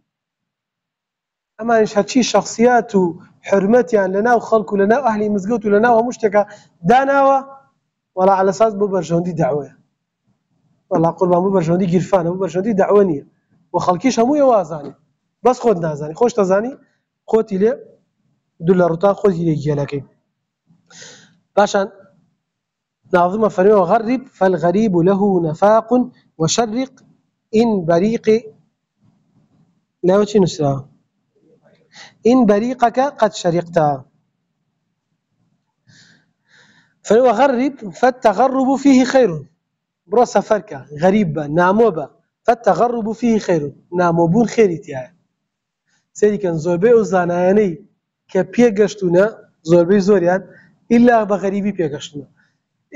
اما ايش هادشي شخصيات وحرمات يعني لنا وخلق لنا واهلي مزقوت لنا ومشتكى داناوا ولا على اساس بو برجوندي دعوه والله قربان بو برجوندي قرفان بو برجوندي دعوانيه وخلقيش همو يوازاني بەس خۆت نازانی خۆش دەزانی خۆتی لێ دوو لە ڕووتا خۆتی لێ گێلەکەی باشان ناظمە فەرمێ وغرب فالغريب له نفاق وشرق إن بريق لا وشي نسرا إن بريقك قد شرقتا فهو غرب فالتغرب فيه خير برو سفرك غريب ناموبا فالتغرب فيه خير ناموبون خيرتيا سيدي كان زوربي وزاناني كبيغشتونا زوربي زوريان إلا بغريبي بيغشتونا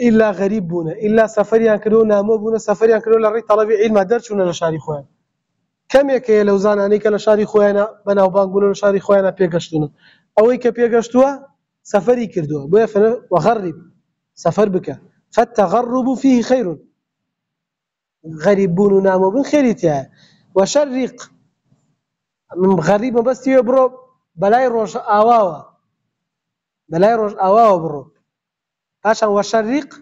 إلا غريب بونا إلا سفريان كرو نامو بونا سفريان كرو لري طلبي علم درچونا لشاري خوان كم يكي لو زاناني كلشاري خوانا بناو بانگونو لشاري خوانا بيغشتونا اوي كبيغشتوا سفري كردوا بو فن وغرب سفر بك فالتغرب فيه خير غريب بون نامو بن خيرتها وشرق من غريب بس يبرو بلاي روش اواوا بلاي روش اواوا برو عشان وشرق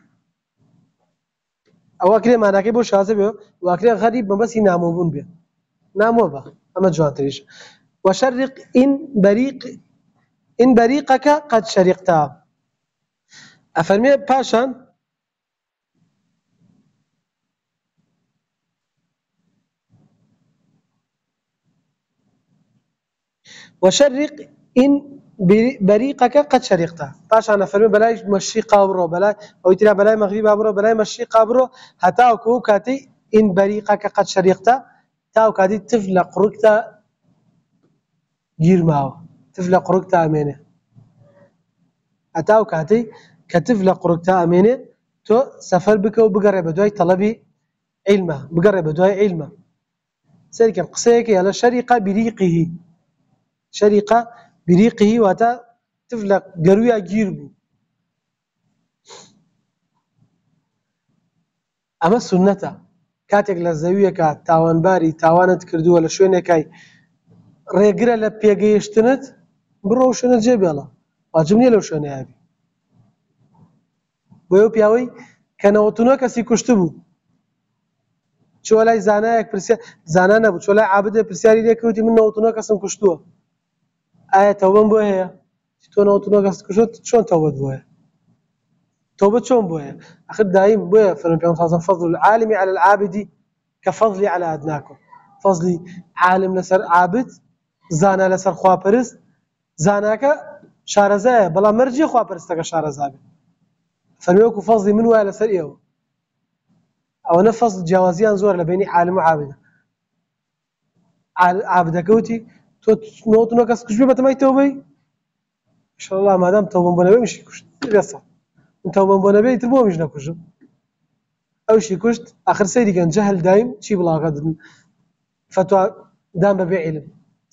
او كده معناه بو شازه واكره غريب بس نامو بن بيه نامو با اما جوان تريش وشرق إن بريقك قد شرقتا أفرمي باشان وشرق إن بريقك قد شرقتا باشان أفرمي بلاي مشرق أبرو بلاي أو يترى بلاي مغرب أبرو بلاي مشرق أبرو حتى وكو كاتي إن بريقك قد شرقتا تاو كاتي تفلق ركتا جير ماو تفلق ركتا أمينه أتاو كاتي كتفلق ركتا أمينه تو سفر بك وبقرب بدوي طلبي علمه بقرب بدوي علمه سيرك قصيك على شريقة بريقه شريقة بريقه واتا تفلق قرويا جيربو أما السنة كاتك للزاوية كات تاوان باري تاوانت كردو ولا شوينه كاي ريقرا لبيقيشتنت برو شنو جيب يلا واجبني لو شنو هابي بۆ پیاوەی کە نەوەتونۆ کەسی کوشتبوو چۆ لای زانایەک پرسیار زانا نەبوو چۆ لای عابدێ پرسیاری لێ کردی من نەوەتونۆ کەسم کوشتووە ئایا تەوبەم بۆ هەیە تۆ نەوەتونۆ کەس کوشت چۆن تەوبەت بۆ هەیە تەوبەت چۆن بۆ هەیە ئەخر دایم بۆیە فەرمووی پێغەمبەر صلی الله علیه و فضل العالم على العابد كفضلي على أدناكم فضلي عالم لسر عابد زانا لسر خواپەرست زاناکە شارەزایە بەڵام مەرجێ خواپەرستەکە شارەزابێت فەرمووی فەزلی من وایە لەسەر ئێوە ئەوەنە فەزل جیاوازیان زۆر لە بینی عالم و عابدە عابدەکە وتی تۆ نەوەتونۆ کەس کوشت بێ بەتەمای تەوبەی ئینشەڵڵا مادام تەوبەم بۆ نەبێ میشی کوشت بێسە من تەوبەم بۆ نەبێ ئیتر بۆ میش نەکوژم ئەوشی کوشت ئاخر سەیری کەن جەهل دایم چی بڵاغەدن فتوا دان بەبێ عیلم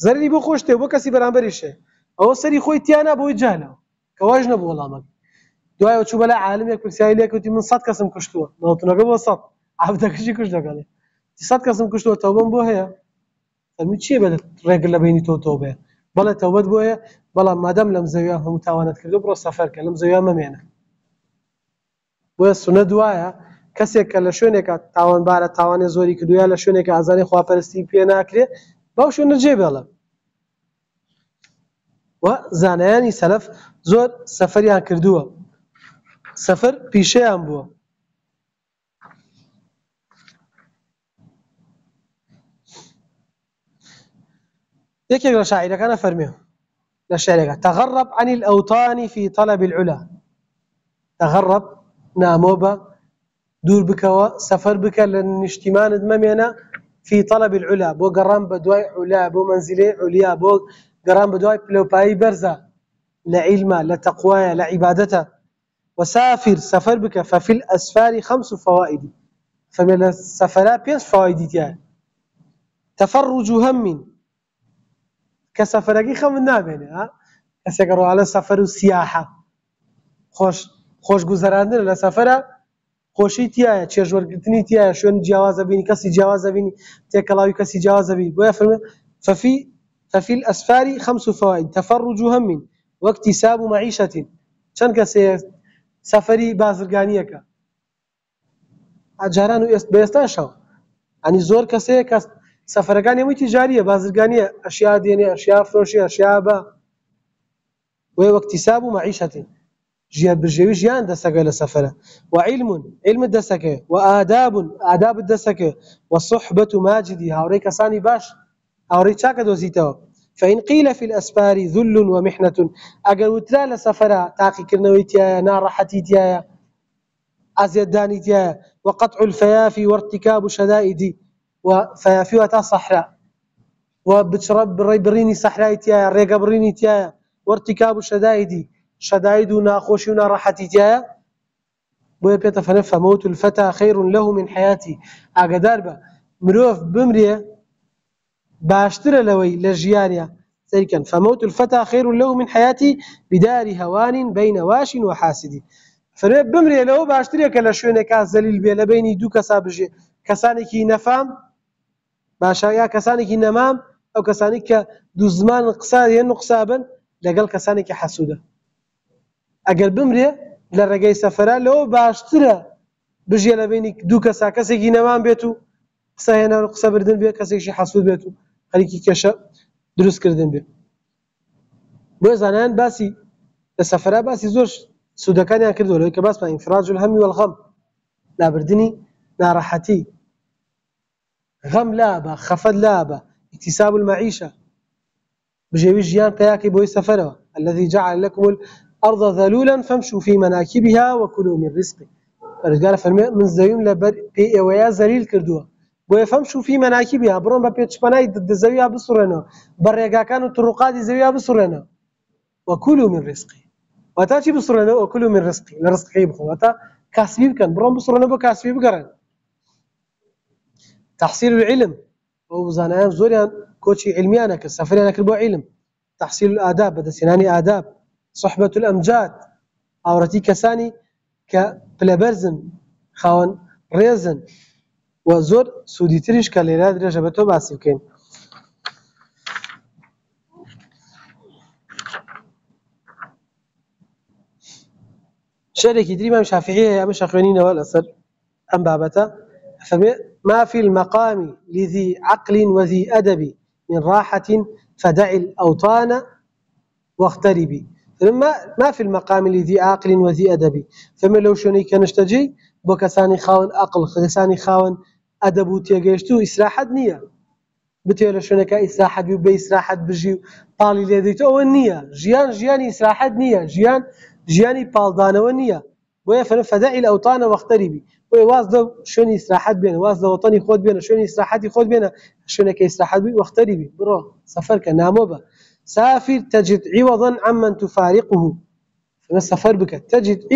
زەرری بۆ خۆش تێ بۆ کەسی بەرامبەریشێ ئەوە سەری خۆی تیانە بۆی جەهلەوە کە واژ نەبوو وەڵامەکە دوای چوو بەلای عالمێک پرسیاری لێ کردی من 100 کەسم کوشتووە نەوەتونەکە بۆ 100 عابدەکەشی کوشت دەکەڵێ 100 کەسم کوشتووە تەوبەم بۆ هەیە فەرمووی چییە بێت ڕێگر لە بینی تۆ تەوبەیە بەڵێ تەوبەت بۆ هەیە بەڵام مادام لەم زەویە هەموو تاوانت کردو بڕۆ سەفەرکە لەم زەویە مەمێنە بۆیە سونەت دوایە کەسێک کە لە شوێنێکە تاوانبارە تاوانی زۆری کردووە لە شوێنێکە ئازاری خواپەرستی پێ ناکرێ باو شوێنە جێبێڵە و زانایانی سەلەف زۆر سەفەریان کردووە سەفەر پیشەیان بووە یەکێک لە شاعیرەکانە فەرمێ لە شعرێکە تغرب عن الأوطان في طلب العلا تغرب نامۆ بە دوور بکەوە سەفەر بکە لە نیشتیمانت مەمێنە في طلب العلا بۆ گەڕان بە دوای علا بۆ مەنزیلەی عولیا بۆ گەڕان بە دوای پلەپایی بەرزە لە عیلمە لە تەقوایە لە عیبادەتە وسافر سفر بك ففي الأسفار 5 فوائد فمن السفر 5 فوائد تيان تفرج هم كسفرقي خم نابين ها كسيقروا على سفر السياحة خوش گذراندن لسفر خوشی تیایە چێژوەرگرتنی تیایە شوێن جیاوازە بینی کەسی جیاوازە بینی تێکەڵاوی کەسی جیاوازە بینی بۆیە فەرمێ ففي الأسفار 5 فوائد تفرج هم واكتساب معيشة چەند کەسێ سەفەری بازرگانیەکە ئاجاران و بەێستاشەوە ئەنی زۆر کەسەیە کە سەفەرەکان هەمووی تیجاریە بازرگانیە ئەشیا دێنێ ئەشیا فرۆشی ئەشیا بە واکتساب و معیشەتی برژێوی ژیان دەسەکە لە سەفەرە وعلم علمت دەسەکە وآداب آدابت دەسەکە وصحبة ماجدی هاوڕێی کەسانی باش هاوڕێی چاکە دۆزیتەوە فإن قيل في الأسفار ذل ومحنة أجر وتلا لسفرة تاقي كرنويتيا نارحتيتيا أزيدانيتيا وقطع الفيافي وارتكاب شدائد وفيافي وتا صحراء وبتشرب بريني صحراء ريقا بريني تيا وارتكاب شدائد شدائد ناخوشي ونارحتيتيا بويا بيتا فنفا موت الفتى خير له من حياتي أقدار با مروف بمريه باشتر لوي لجيانيا سيكن فموت الفتى خير له من حياتي بدار هوان بين واش وحاسد فرێ بمرێ لەوە باشترێکە لە شوێنێکا زەلیل بێ لە بینی دوو کەسا بژێ کەسانێکی نەفام باشە یا کەسانێکی نەمام ئەو کەسانی کە دوو زمان قسە هێن و قسابن لەگەڵ کەسانێکی حەسوودە ئەگەر بمرێ لە ڕێگەی سەفەرە لەوە باشترە بژێ لە بینی دوو کەسا کەسێکی نەمام بێت و قسە هێنان و قسە بردن بێ کەسێکی حەسوود بێت و خەریکی کێشە دروستکردن بێ بۆ زانایان باسی لە سەفەرە باسی زۆر سوودەکانیان کردووە لەوەی کە باس بە ئینفراج الهەم والغەم لابردنی ناڕەحەتی غەم لابە خەفەت لابە اکتساب المعیشە بژێوی ژیان قەیاکەی بۆی سەفەرەوە الذي جعل لكم الأرض ذلولا فامشوا في مناكبها وكلوا من رزقه پەروەردگار فەرمێ من زەویم لەبەر پێی ئێوەیە زەلیل کردووە بۆیە فامشوا في مناكبها بڕۆن بە پێچپەنای زەویە بسوڕێنەوە بە ڕێگاکان و توڕوقاتی زەویە بسوڕێنەوە وكلوا من رزقه واتا چی بسڕێنەوە وكلوا من رزقه لە ڕزقەکەی بخۆن واتا کاسبی بکەن بڕۆن بسڕێنەوە بۆ کاسبی بگەڕێن تحصيل العلم وزانایان زۆریان کۆچی علمیانە کرد سەفەریانە کرد بۆ علم تحصيل الآداب بەدەستهێنانی آداب صحبة الأمجاد هاوڕەتی کەسانی کە پلەبەرزن خاوەن ڕێزن و زۆر سوودی تریش کە لێرە درێژە بە تۆ باسی بکەین شعرێکی دری مام شافعی ئەمە شەخوێنینەوە لەسەر ئەم بابەتە فەرمێ ما في المقام لذي عقل وذي أدب من راحة فدع الأوطان واغتربي ما في المقام لذي عقل وذي أدب فما لو شوني كنشتجي بو كساني خاون عقل كساني خاون أدب وتيجيشتو إسراحة نية بتيجي لشونك إسراحة بإسراحة بجيو طالي لذيتو أو النية جيان إسراحة نية جياني بالدانة والنية ويا فدع الأوطان واغتربي وازدو شوني إسراحة بينا وازدو وطني خود بينا شوني إسراحتي خود بينا شونك إسراحة بي واغتربي برو سفرك ناموبة سافر تجد عوضا عمن تفارقه السفر بك تجد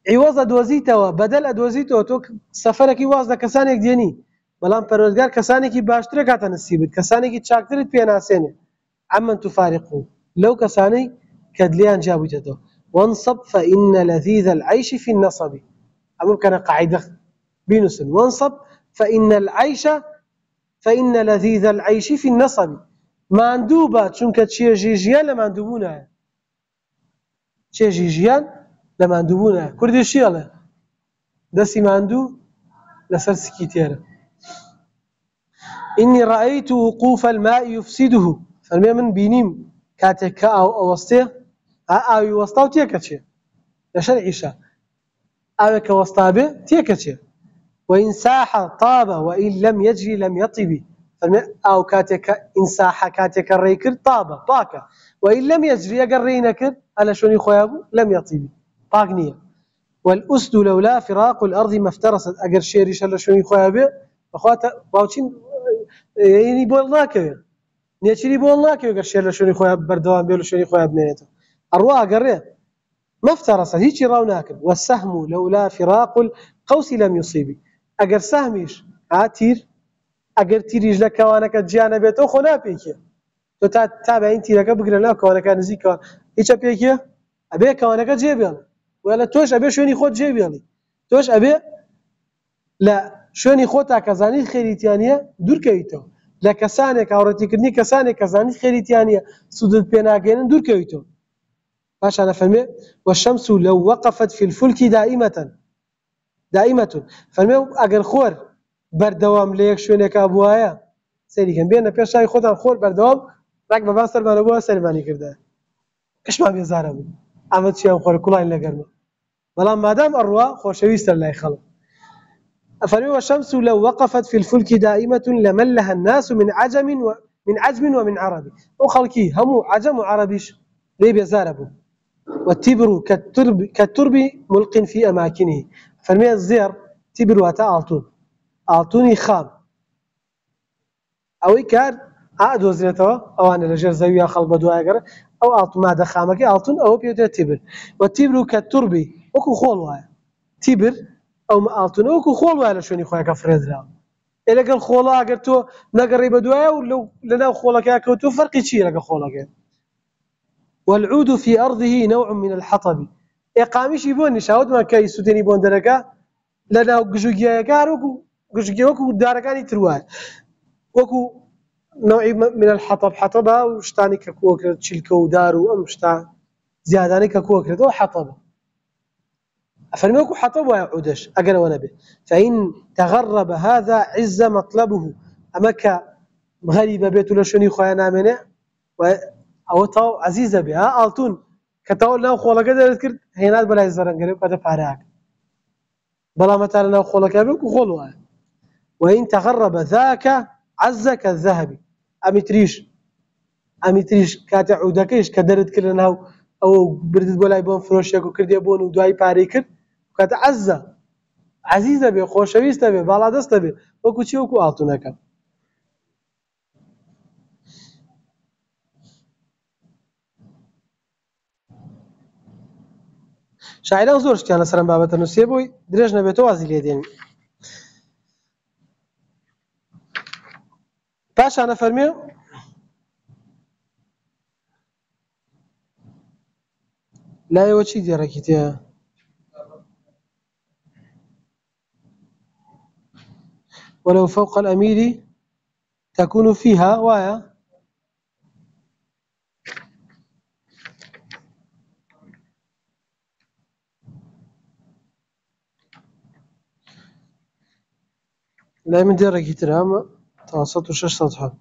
عوضا دوزيته بدل ادوزيته تو سفرك وازده كسانك ديني بلان پروردگار كسانك باشتر كاتا نصيبت كسانك چاكترت بيناسينه عمن تفارقه لو كساني كدليان جابوته وانصب فإن لذيذ العيش في النصب ممكن قاعدة بينسن وانصب فإن لذيذ العيش في النصب ماندوبة چونکە چێژیژیان لە ماندووبوونایە چێژیژیان لە ماندووبوونایە کوردی شیڵێ دەستی ماندوو لەسەر سکی تێرە إني رأيت وقوف الماء يفسده فەرمێ من بینیم کاتێک کە ئەوەستێ ئاوی وەستا و تێکەچێ لە شەرعیشە ئاوێک کە وەستا بێ تێکەچێ وإن ساح طاب وإن لم يجري لم يطب أو كاتك إنساحة كاتك الريكر طابة طاكة وإن لم يجري أجر رينكر على شوني خوابو لم يطيب طاقنية والأسد لولا فراق الأرض ما افترست أجر شيريش على شوني خوابه أخواته باوشين يعني بولناك نيشري بولناك أجر شير على شوني خواب بردوان بيلو شوني خواب ميته أروى أجر ما افترست هيك راوناك والسهم لولا فراق القوس لم يصيب أجر سهميش عاتير ئەگەر تیریش لە کەوانەکە گیانە بێتەوە خۆ ناپێکیە تۆ تا بە این تیرەکە بگرە ناو کەوانەکە نزیکەوە هیچە پێکیە ئەبێ کەوانەکە جێبێڵێ وێڵە تۆش ئەبێ شوێنی خۆت جێبێڵی تۆش ئەبێ لە شوێنی خۆتا کە زانیت خێریتیانە دوورکەویتەوە لە کەسانێک هاوڕێتیکردنی کەسانێک کە زانیت خێریتیانە سوودت پێ ناگەێنن دوورکەویتەوە پاشانە فەرمێ والشمس لو وقفت في الفلك دائمة فەرمێ ئەگەر خۆر بەردەوام لە یەک شوێنێکا بووایە سەریکەم بێنە پێش چای خۆتان خۆر بەردەوام ڕاک بەبا سەرمانە بووە سەرمانی کردە کەشمان بێزارە بوو ئەمە چیان خۆر کوڵای لەگەرمە بەڵام مادام ئەڕوا خۆشەویستە لای خەڵک أفرمي والشمس لو وقفت في الفلك دائمة لملها الناس من عجم ومن عربي وخلقي هم عجم وعربيش ليه بيزاربوا والتبر كالترب ملق في أماكنه فرمي الزير تبر واتا ألتوني خام أو كار عاد وزنته أو أنا لجر زاوية خلق بدواء جرا أو ألتون ماذا خامك ألتون أو بيوتر تبر والتبر كالترب وكو خولوا تبر أو ألتون وكو خولوا على شوني خويا كفريزرا إلا قال خولا أجر تو نقري بدواء ولو لنا خولا كاكوتو فرق شيء لقى خولا كان والعود في أرضه نوع من الحطب إقامش يبون شاود ما كاي سودني بون درجة لنا جوجيا كاروكو جوجيا وكو داركاني ترواه وكو نوع من الحطب حطبها وشتاني كوكرة تشيلكو دارو أم شتا زياداني كوكرة أو حطب أفرميكو حطب ويعودش أجر ونبي فإن تغرب هذا عز مطلبه أمك غريب بيته لشوني خيانا منه أو تو عزيزة بها ألتون كتاول ناو خولا كده ذكرت هينات بلا يزرن قريب كده فارق بلا مثلا ناو خولا كابك وخولوا وإن تغرب ذاك عز كالذهب أميتريش كاتع عودكيش كدرت كلنا أو بردت بلا يبون فروشيك وكرد يبون ودواي باريكر كاتع عزيزة بها خوشويسة بها بالا دست بها وكو چي وكو ألتونك شاعران زۆر شتیانە سەرم بابەتە نووسێ بووی درێژ نەبێتەوە وازی لێ دێنی پاشانە فەرمێ لایەوە چی دێڕێکی تێیە ولو فوق الأمير تكون فيها وايا لا من ديرك ترام توسط وشش سطحه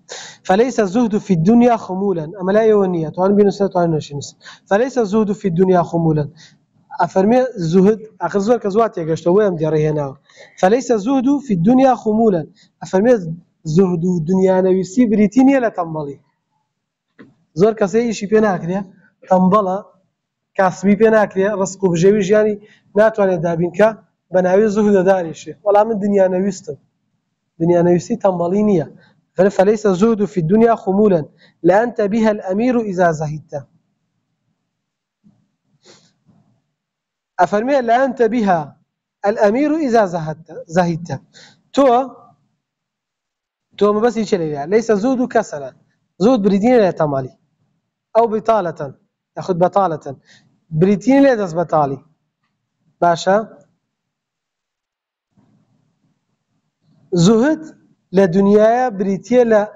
فليس الزهد في الدنيا خمولا أما لا يونية طبعا بينسنا طبعا نشينس فليس الزهد في الدنيا خمولا أفرمي الزهد آخر زور كزوات يقشت وين ديره هنا فليس الزهد في الدنيا خمولا أفرمي الزهد الدنيا نويسي بريتينيا لا تنبلي زور كسي شي بينا كريا تنبلا كاسبي بينا كريا رزق بجويج يعني ناتواني دابينك بناوي زهد داريش ولا من دنيا نويستم دنيا نويسي تنبلينية فليس الزهد في الدنيا خمولا لأنت بها الأمير إذا زهدت أفرمي لأنت بها الأمير إذا زهدت تو ما بس يشيل ليس الزهد كسلا زهد بريدين لا تمالي أو بطالة يأخذ بطالة بريدين لا دس بطالي باشا زهد لدنيا بريتيا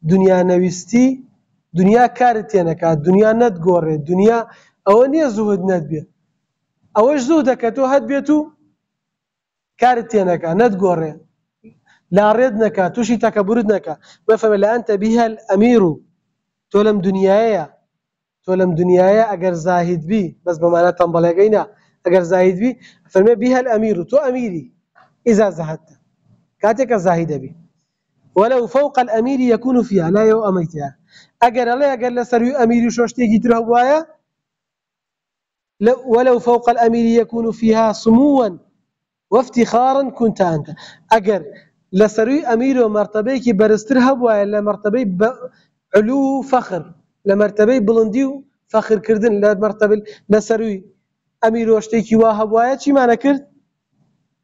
لدنيا نويستي دنيا كارتينك دنيا ندقور دنيا أونية زهد ندبي أوش زهدك تو هد بيتو كارتينك ندقور لا ردنك توشي تكبردنك بفهم لا أنت بها الأمير تولم دنيايا أجر زاهد بي بس بمعنى تنبلغينا أجر زاهد بي فرمي بها الأمير تو أميري إذا زهدت كاتك زاهد بي ولو فوق الأمير يكون فيها لا يو أميتها أجر الله أجر لسري أمير شوشتي جتره بوايا ولو فوق الأمير يكون فيها سموا وافتخارا كنت أنت أجر لسري أمير ومرتبيك برسترها بوايا لمرتبي علو فخر لمرتبي بلنديو فخر كردن لمرتبي لسري أمير وشتيكي واهب بوايا شي معنى كرد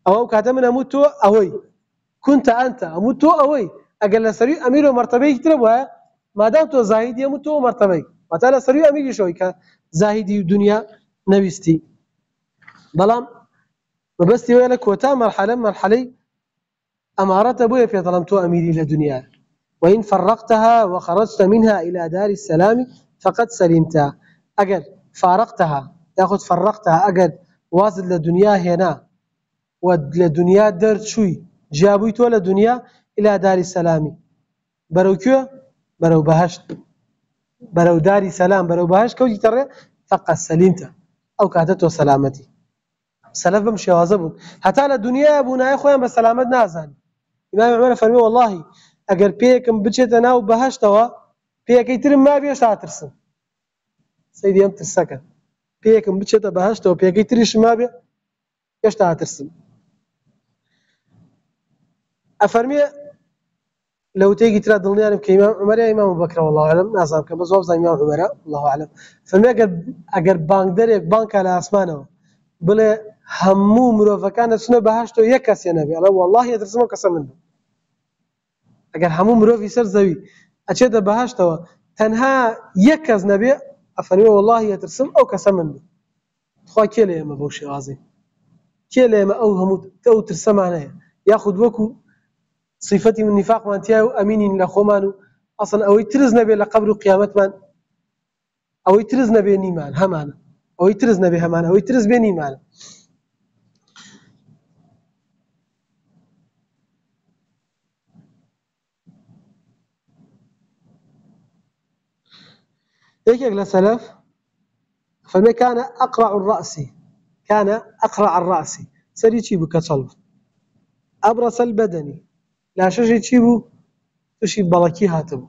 أو كاتمنا أموتو أوي كنت أنت أموتو أوي أجل لسري أمير ومرتبي كتربها ما دام تو زاهدي أموتو ومرتبي وتعالى سري أمير شوي كزاهدي الدنيا نبيستي بلام وبستي ويلك وتا مرحلة أمارات أبويا في ظلمتو أميري للدنيا وإن فرقتها وخرجت منها إلى دار السلام فقد سلمت أجل فارقتها تأخذ فرقتها أجل وازد للدنيا هنا وللدنيا درت شوي جابوی تۆ لە دنیا إلى داری سەلامی بەرەو کوێ بەرەو بەهەشت بەرەو داری سەلام بەرەو بەهەشت کەوتی تەڕێ فەقەت سەلیمتە ئەو کاتە تۆ سەلامەتی سەلەف بەم شێوازە بوون هەتا لە دنیای بوونایە خۆیان بە سەلامەت نازانی ئیمامی عومەر فەرمێ وەڵڵاهی ئەگەر پێیەکم بچێتە ناو بەهەشتەوە پێیەکەی ترم مابێ هێشتا ئاترسم سەیدی ئەم ترسەکە پێیەکم بچێتە بەهەشتەوە پێیەکەی تریشم مابێ هێشتا ئاترسم ئەفەرمێ لە وتەیەکی ترا دڵنیانم کە ئیمام عومەرە ئیمام ئەبوبەکرە والله ئەعلەم نازانم کە بە زۆر بزانم ئیمام عومەرە والله ئەعلەم فەرمێ ئەگەر بانگدەرێک بانگکە لە ئاسمانەوە بڵێ هەموو مرۆڤەکان دەچنە بەهەشتەوە یەک کەسێ نەبێ ئەڵێ والله ئەترسم ئەو کەسە من بم ئەگەر هەموو مرۆڤی سەر زەوی ئەچێتە بەهەشتەوە تەنها یەک کەس نەبێ ئەفەرمێ والله ئەترسم ئەو کەسە من بم خوا کێ لە ئێمە بەو شێوازەی کێ لە ئێمە ئەو هەموو ئەو ترسەمان هەیە یاخود وەکو صفەتی من نیفاقمان تیا و ئەمینین لە خۆمان و ئەسڵ ئەوەی ترس نەبێ لە قەبر و قیامەتمان ئەوەی ترس نەبێ نیمان هەمانە ئەوەی ترس نەبێ هەمانە ئەوەی ترس بێ نیمانە يكيك لسلف فما كان أقرع الرأس سري تشيبو كتصلب أبرص البدني لا شجي تشيبو تشيب بلكي هاتبو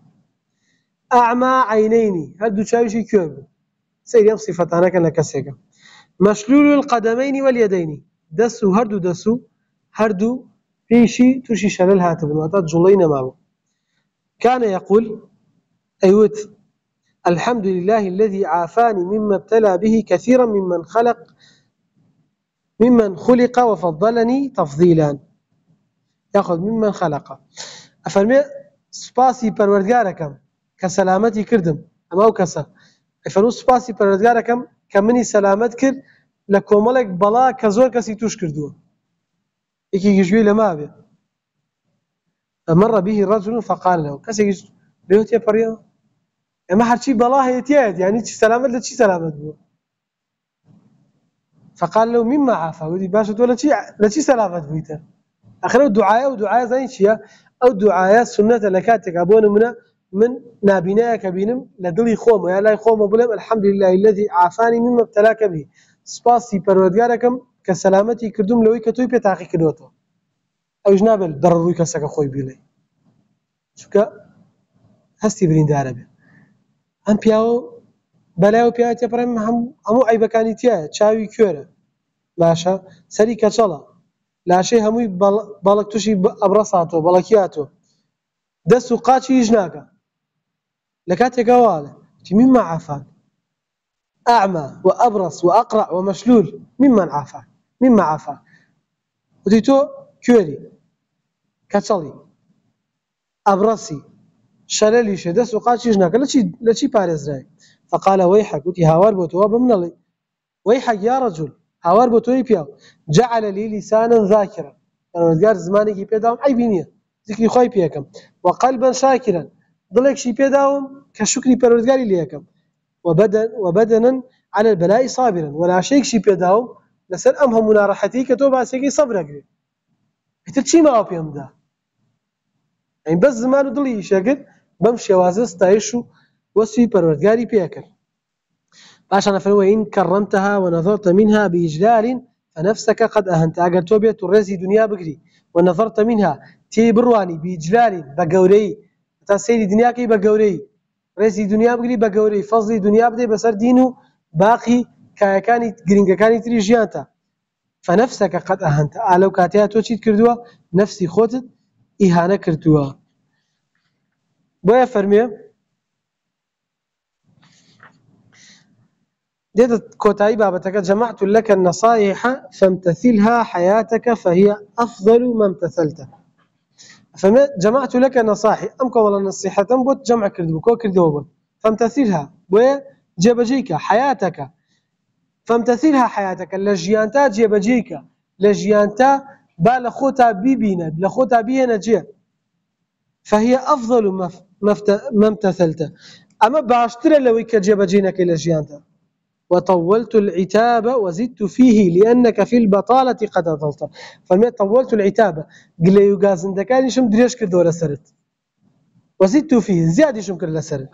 أعمى عينيني هدو شايشي كيربو سيري صفتانا كان لكسيكا مشلول القدمين واليدين دسو هردو فيشي تشي شلل هاتبو واتات جلين مابو كان يقول أيوت الحمد لله الذي عافاني مما ابتلى به كثيرا ممن خلق وفضلني تفضيلا ياخذ ممن خلق أفرمي سباسي پروردگاركم كسلامتي كردم أما أو كسا أفرمي سباسي پروردگاركم كمني سلامت كرد لكوملك بلا كزور كسي توش كردوه إيكي يجوي لما أبي فمر به الرجل فقال له كسي بيوت يا بريا اما هرچی بلا هيتياد يعني چی سلامت لچی سلامت بو فقال له مما عافى ودي باشا ولا لچی سلامت بويته اخر دعاء زين شيا او دعاء سنه لكاتك ابون من نابيناك كبينم لدلي خوم يا لا خوم بولم الحمد لله الذي عافاني مما ابتلاك به سباسي پروردگاركم كسلامتي كردم لوي كتوي بتاقي كدوتو او جناب ضروري كسك خوي بيلي شوكا هستي برين داربه ئەم پیاوە بەلایەوە پیاوەتە پڕێم هەموو عیبەکانی تایە چاوی کوێرە باشە سەری کەچەڵە لاشەی هەمووی بەڵک تووشی ئەبرەساتۆ بەڵەکیاتۆ دەست و قاچی هیچ ناکە لە کاتێکا واڵێ مما عافان أعمى وأبرص وأقرع ومشلول ممن عافى وتی تۆ کوێری کەچەڵی ئەبرەسی شلاليش دس وقاتش جناك لا شي بارزراي فقال ويحك وتي هاوار بوتوا بمنلي ويحك يا رجل هاوار بوتوي بياو جعل لي لسانا ذاكرا انا دار زماني كي بيداوم عيبينيه ذكري خوي بيكم وقلبا شاكرا ضلك شي بيداوم كشكري بردغاري ليكم وبدنا على البلاء صابرا ولا شيء شي بيداوم لسن امهم راحتي كتو باسكي صبرك تشي ما بيم ده يعني بس زمان ودلي شاكر بمشي وازس تعيشو وسي پروردگاري بيكر باش انا فلو ان كرمتها ونظرت منها باجلال فنفسك قد اهنت اگر تو بيت الرزي دنيا بقري ونظرت منها تي برواني باجلال بقوري تا سيدي دنيا كي بقوري رزي دنيا بقري بقوري فضلي دنيا بدي بسر دينو باقي كايكاني جرينجكاني تري جيانتا فنفسك قد اهنت لو كاتيا تو چيت كردوا نفسي خوتت إهانة كرتوها بويا فرمي ديت كوتاي بابتك جمعت لك النصائح فامتثلها حياتك فهي أفضل ما امتثلته فما جمعت لك نصائح أمكم والله النصيحة بوت جمع كردو كردو فامتثلها بويا جيبجيك حياتك فامتثلها حياتك لجيانتا جيبجيك لجيانتا بالخوتا بيبينا لخوتا بينا جي فهي أفضل ما امتثلته أما باشترى لو كجيب جينك إلى جيانتا وطولت العتاب وزدت فيه لأنك في البطالة قد أطلت. فما طولت العتاب قل يقازن دكاني شم دريش كردو لسرت وزدت فيه زيادة شم كرد لسرت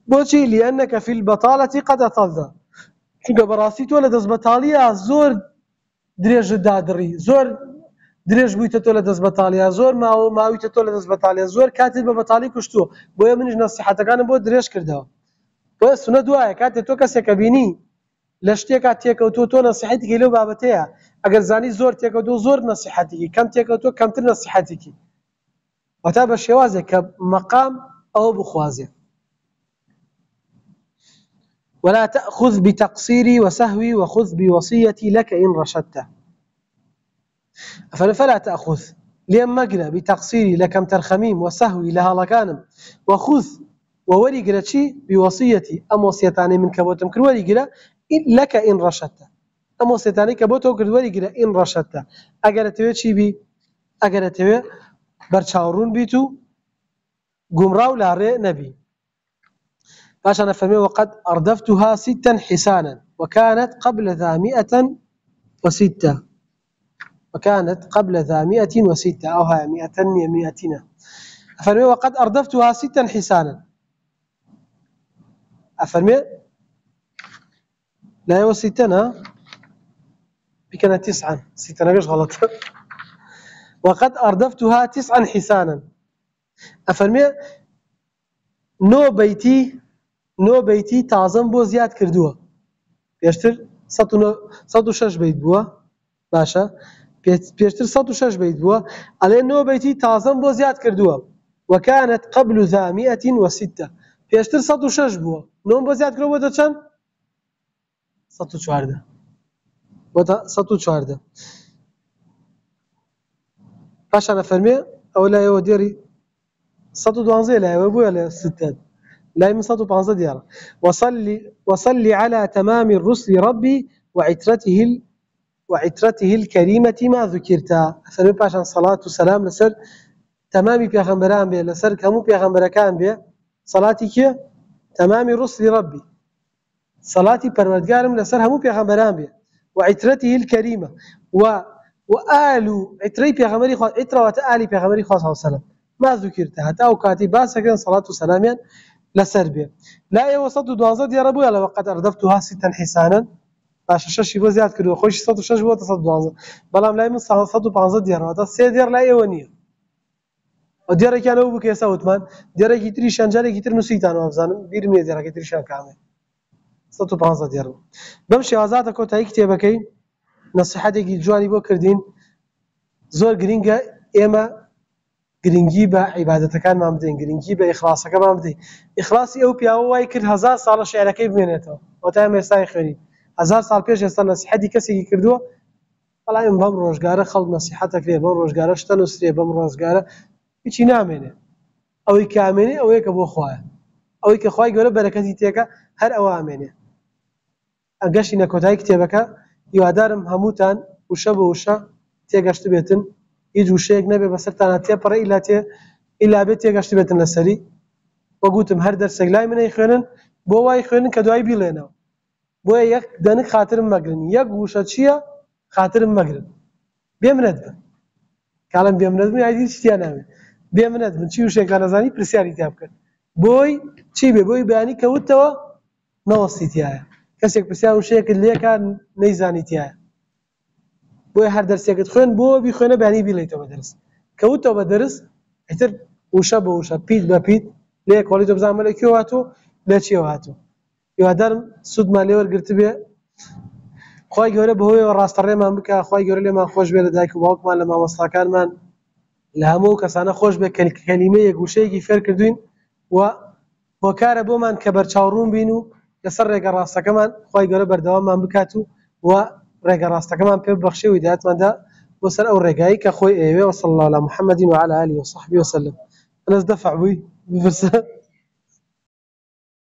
بوشي لأنك في البطالة قد أطلت. شو براسي تولد دز بطالية زور دريش دادري زور دريش بويت تولد دز بطالية زور ما بويت تولد دز بطالية زور كاتب ببطالي كشتو بويا منج نصيحة كان بو دريش كردها بس سنة دواء كاتب تو كسك بيني لشتێکا تێکەوتووە تۆ نەسیحەتێکی لەو بابەتەیە ئەگەر زانی زۆر تێکەوتووە زۆر نەسیحەتێکی کەم تێکەوتووە کەمتر نەسیحەتێکی وەتا بە شێوازێک کە مەقام ئەوە بخوازێ. ولا تأخذ بتقصيري وسهوي وخذ بوصيتي لك إن رشدت. فلا تأخذ لين مقرأ بتقصيري لكم ترخميم وسهوي لها لكانم وخذ وولي قرأ شيء بوصيتي أم وصيتاني من كبوتم كل ولي قرأ لك إن رشدت أم وصيتاني كبوتو كل ولي قرأ إن رشدت أقرأ توي شيء بي أقرأ توي برشاورون بيتو قمراو لاري نبي باش أنا فهمي وقد أردفتها 6 حسانا وكانت قبل ذا 106 وكانت قبل ذا 106 أو هي 200 أفرمي وقد أردفتها 6 حسانا أفرمي لا يو 6 بكنا 9 6 نقش غلط وقد أردفتها 9 حسانا أفرمي نو بيتي تعظم بو زياد كردوه بيشتر 106 بيت بوا باشا بيشتر 106 بيت بوا على نو بيتي تعظم بو زياد كردوه وكانت قبل ذا 106 بيشتر 106 بوا نو بو زياد كردوه ده چند 114 وده 114 باش أنا فرمي أو لا يو ديري 112 لا يو بويا لا 6 لا من 115 ديار وصلي على تمام الرسل ربي وعترته الكريمة ما ذكرتها فرمي باش صلاة وسلام لسر تمامي بيغمبران بي لسر كمو بيغمبركان بي صلاتي كي تمام الرسل ربي صلاتي پروردگارم لسر همو بيغمبران بي وعترته الكريمة وآل عتري بيغمبري خاص عترة وتآلي بيغمبري خاص صلى الله عليه وسلم ما ذكرتها تاو كاتبا سكن صلاة وسلام لسربيا لا يوصد دوازد يا ربو يلا وقد أردفتها 6 حسانا باش شش يبو زياد كدو خوش 106 بو 112 بلام لا من 115 ديار هذا 3 ديار لا يونيه وديار كانوا بو كيسا وثمان ديار كيتري شانجال كيتر نسيتان وافزان بير مي ديار كيتري شان كامل 115 ديار بمشي وازات كو تاي كتابكي نصيحتي جواني بو كردين زور جرينجا اما گرنگی بە عیبادەتەکانمان بدەین گرنگی بە ئیخلاسەکەمان بدەین ئیخلاسی ئەو پیاوە وای کرد 1000 ساڵە شێعرەکەی بمێنێتەوە وەتا ئێستا خوێنی 1000 ساڵ پێش ئێستا نەسیحەتی کەسێکی کردووە بەڵام بەم ڕۆژگارە خەڵک نەسیحەتەکرێ بەم ڕۆژگارە شتە نووسرێ بەم ڕۆژگارە هیچی نامێنێ ئەوەی کە ئامێنێ ئەوەیە کە بۆ خوایە ئەوەی کە خوای گەورە بەرەکەتی تێکە هەر ئەوە ئامێنێ ئەگەشتینە کۆتایی کتێبەکە هیوادارم هەمووتان وشە بە وشە تێگەشت بێتن هیچ وشەیەک نەبێ بەسەرتانە تێپەڕێ ئیلا بێت تێگەشت بێتن لەسەری وەگوتم هەر دەرسێک لای منەی خوێنن بۆ وای خوێنن کە دوای بیڵێنەوە بۆیە یەک دەنک خاترم مەگرن یەک وشە چییە خاترم مەگرن بێ منەت بن کاڵم بێ منەت بن هیچ شتیان نامێ بێ منەت بن چی وشێکە نەزانی پرسیاری تیا بکەن بۆی چی بێ بۆی بەیانی کەوتەوە نەوەستیتیایە کەسێک پرسیار وشەیەکت لێکە نەیزانیتیایە بۆیە هەر دەرسێکت خوێن بۆ بیخوێنە بەیانی بیڵێیتەوە بە دەرس کەوتەوە بە دەرس ئیتر وشە بە وشە پیت بە پیت لێ کۆڵی تۆ بزانمە لە کوێ هاتووە لە چیەوە هاتووە هیوادارم سوودمان لێ وەرگرت بێ خوای گەورە بەهۆیەوە ڕاستەڕێمان بکە خوای گەورە لێمان خۆش بێ لە دایک و باوکمان لە مامۆستاکانمان لە هەموو کەسانە خۆش بێ کەلیمەیەک وشەیەکی فێر کردوین و هۆکارە بۆمان کە بەرچاوڕوون بین و لەسەر ڕێگە ڕاستەکەمان خوای گەورە بەردەواممان بکات و ڕێگە ڕاستەکەمان پێ ببەخشێ و هیدایەتماندا بۆ سەر ئەو ڕێگایی کە خۆی ئێوێ وصلی الله على محمد وعلى آله وصحبه وسلم أنا أزدفع بوي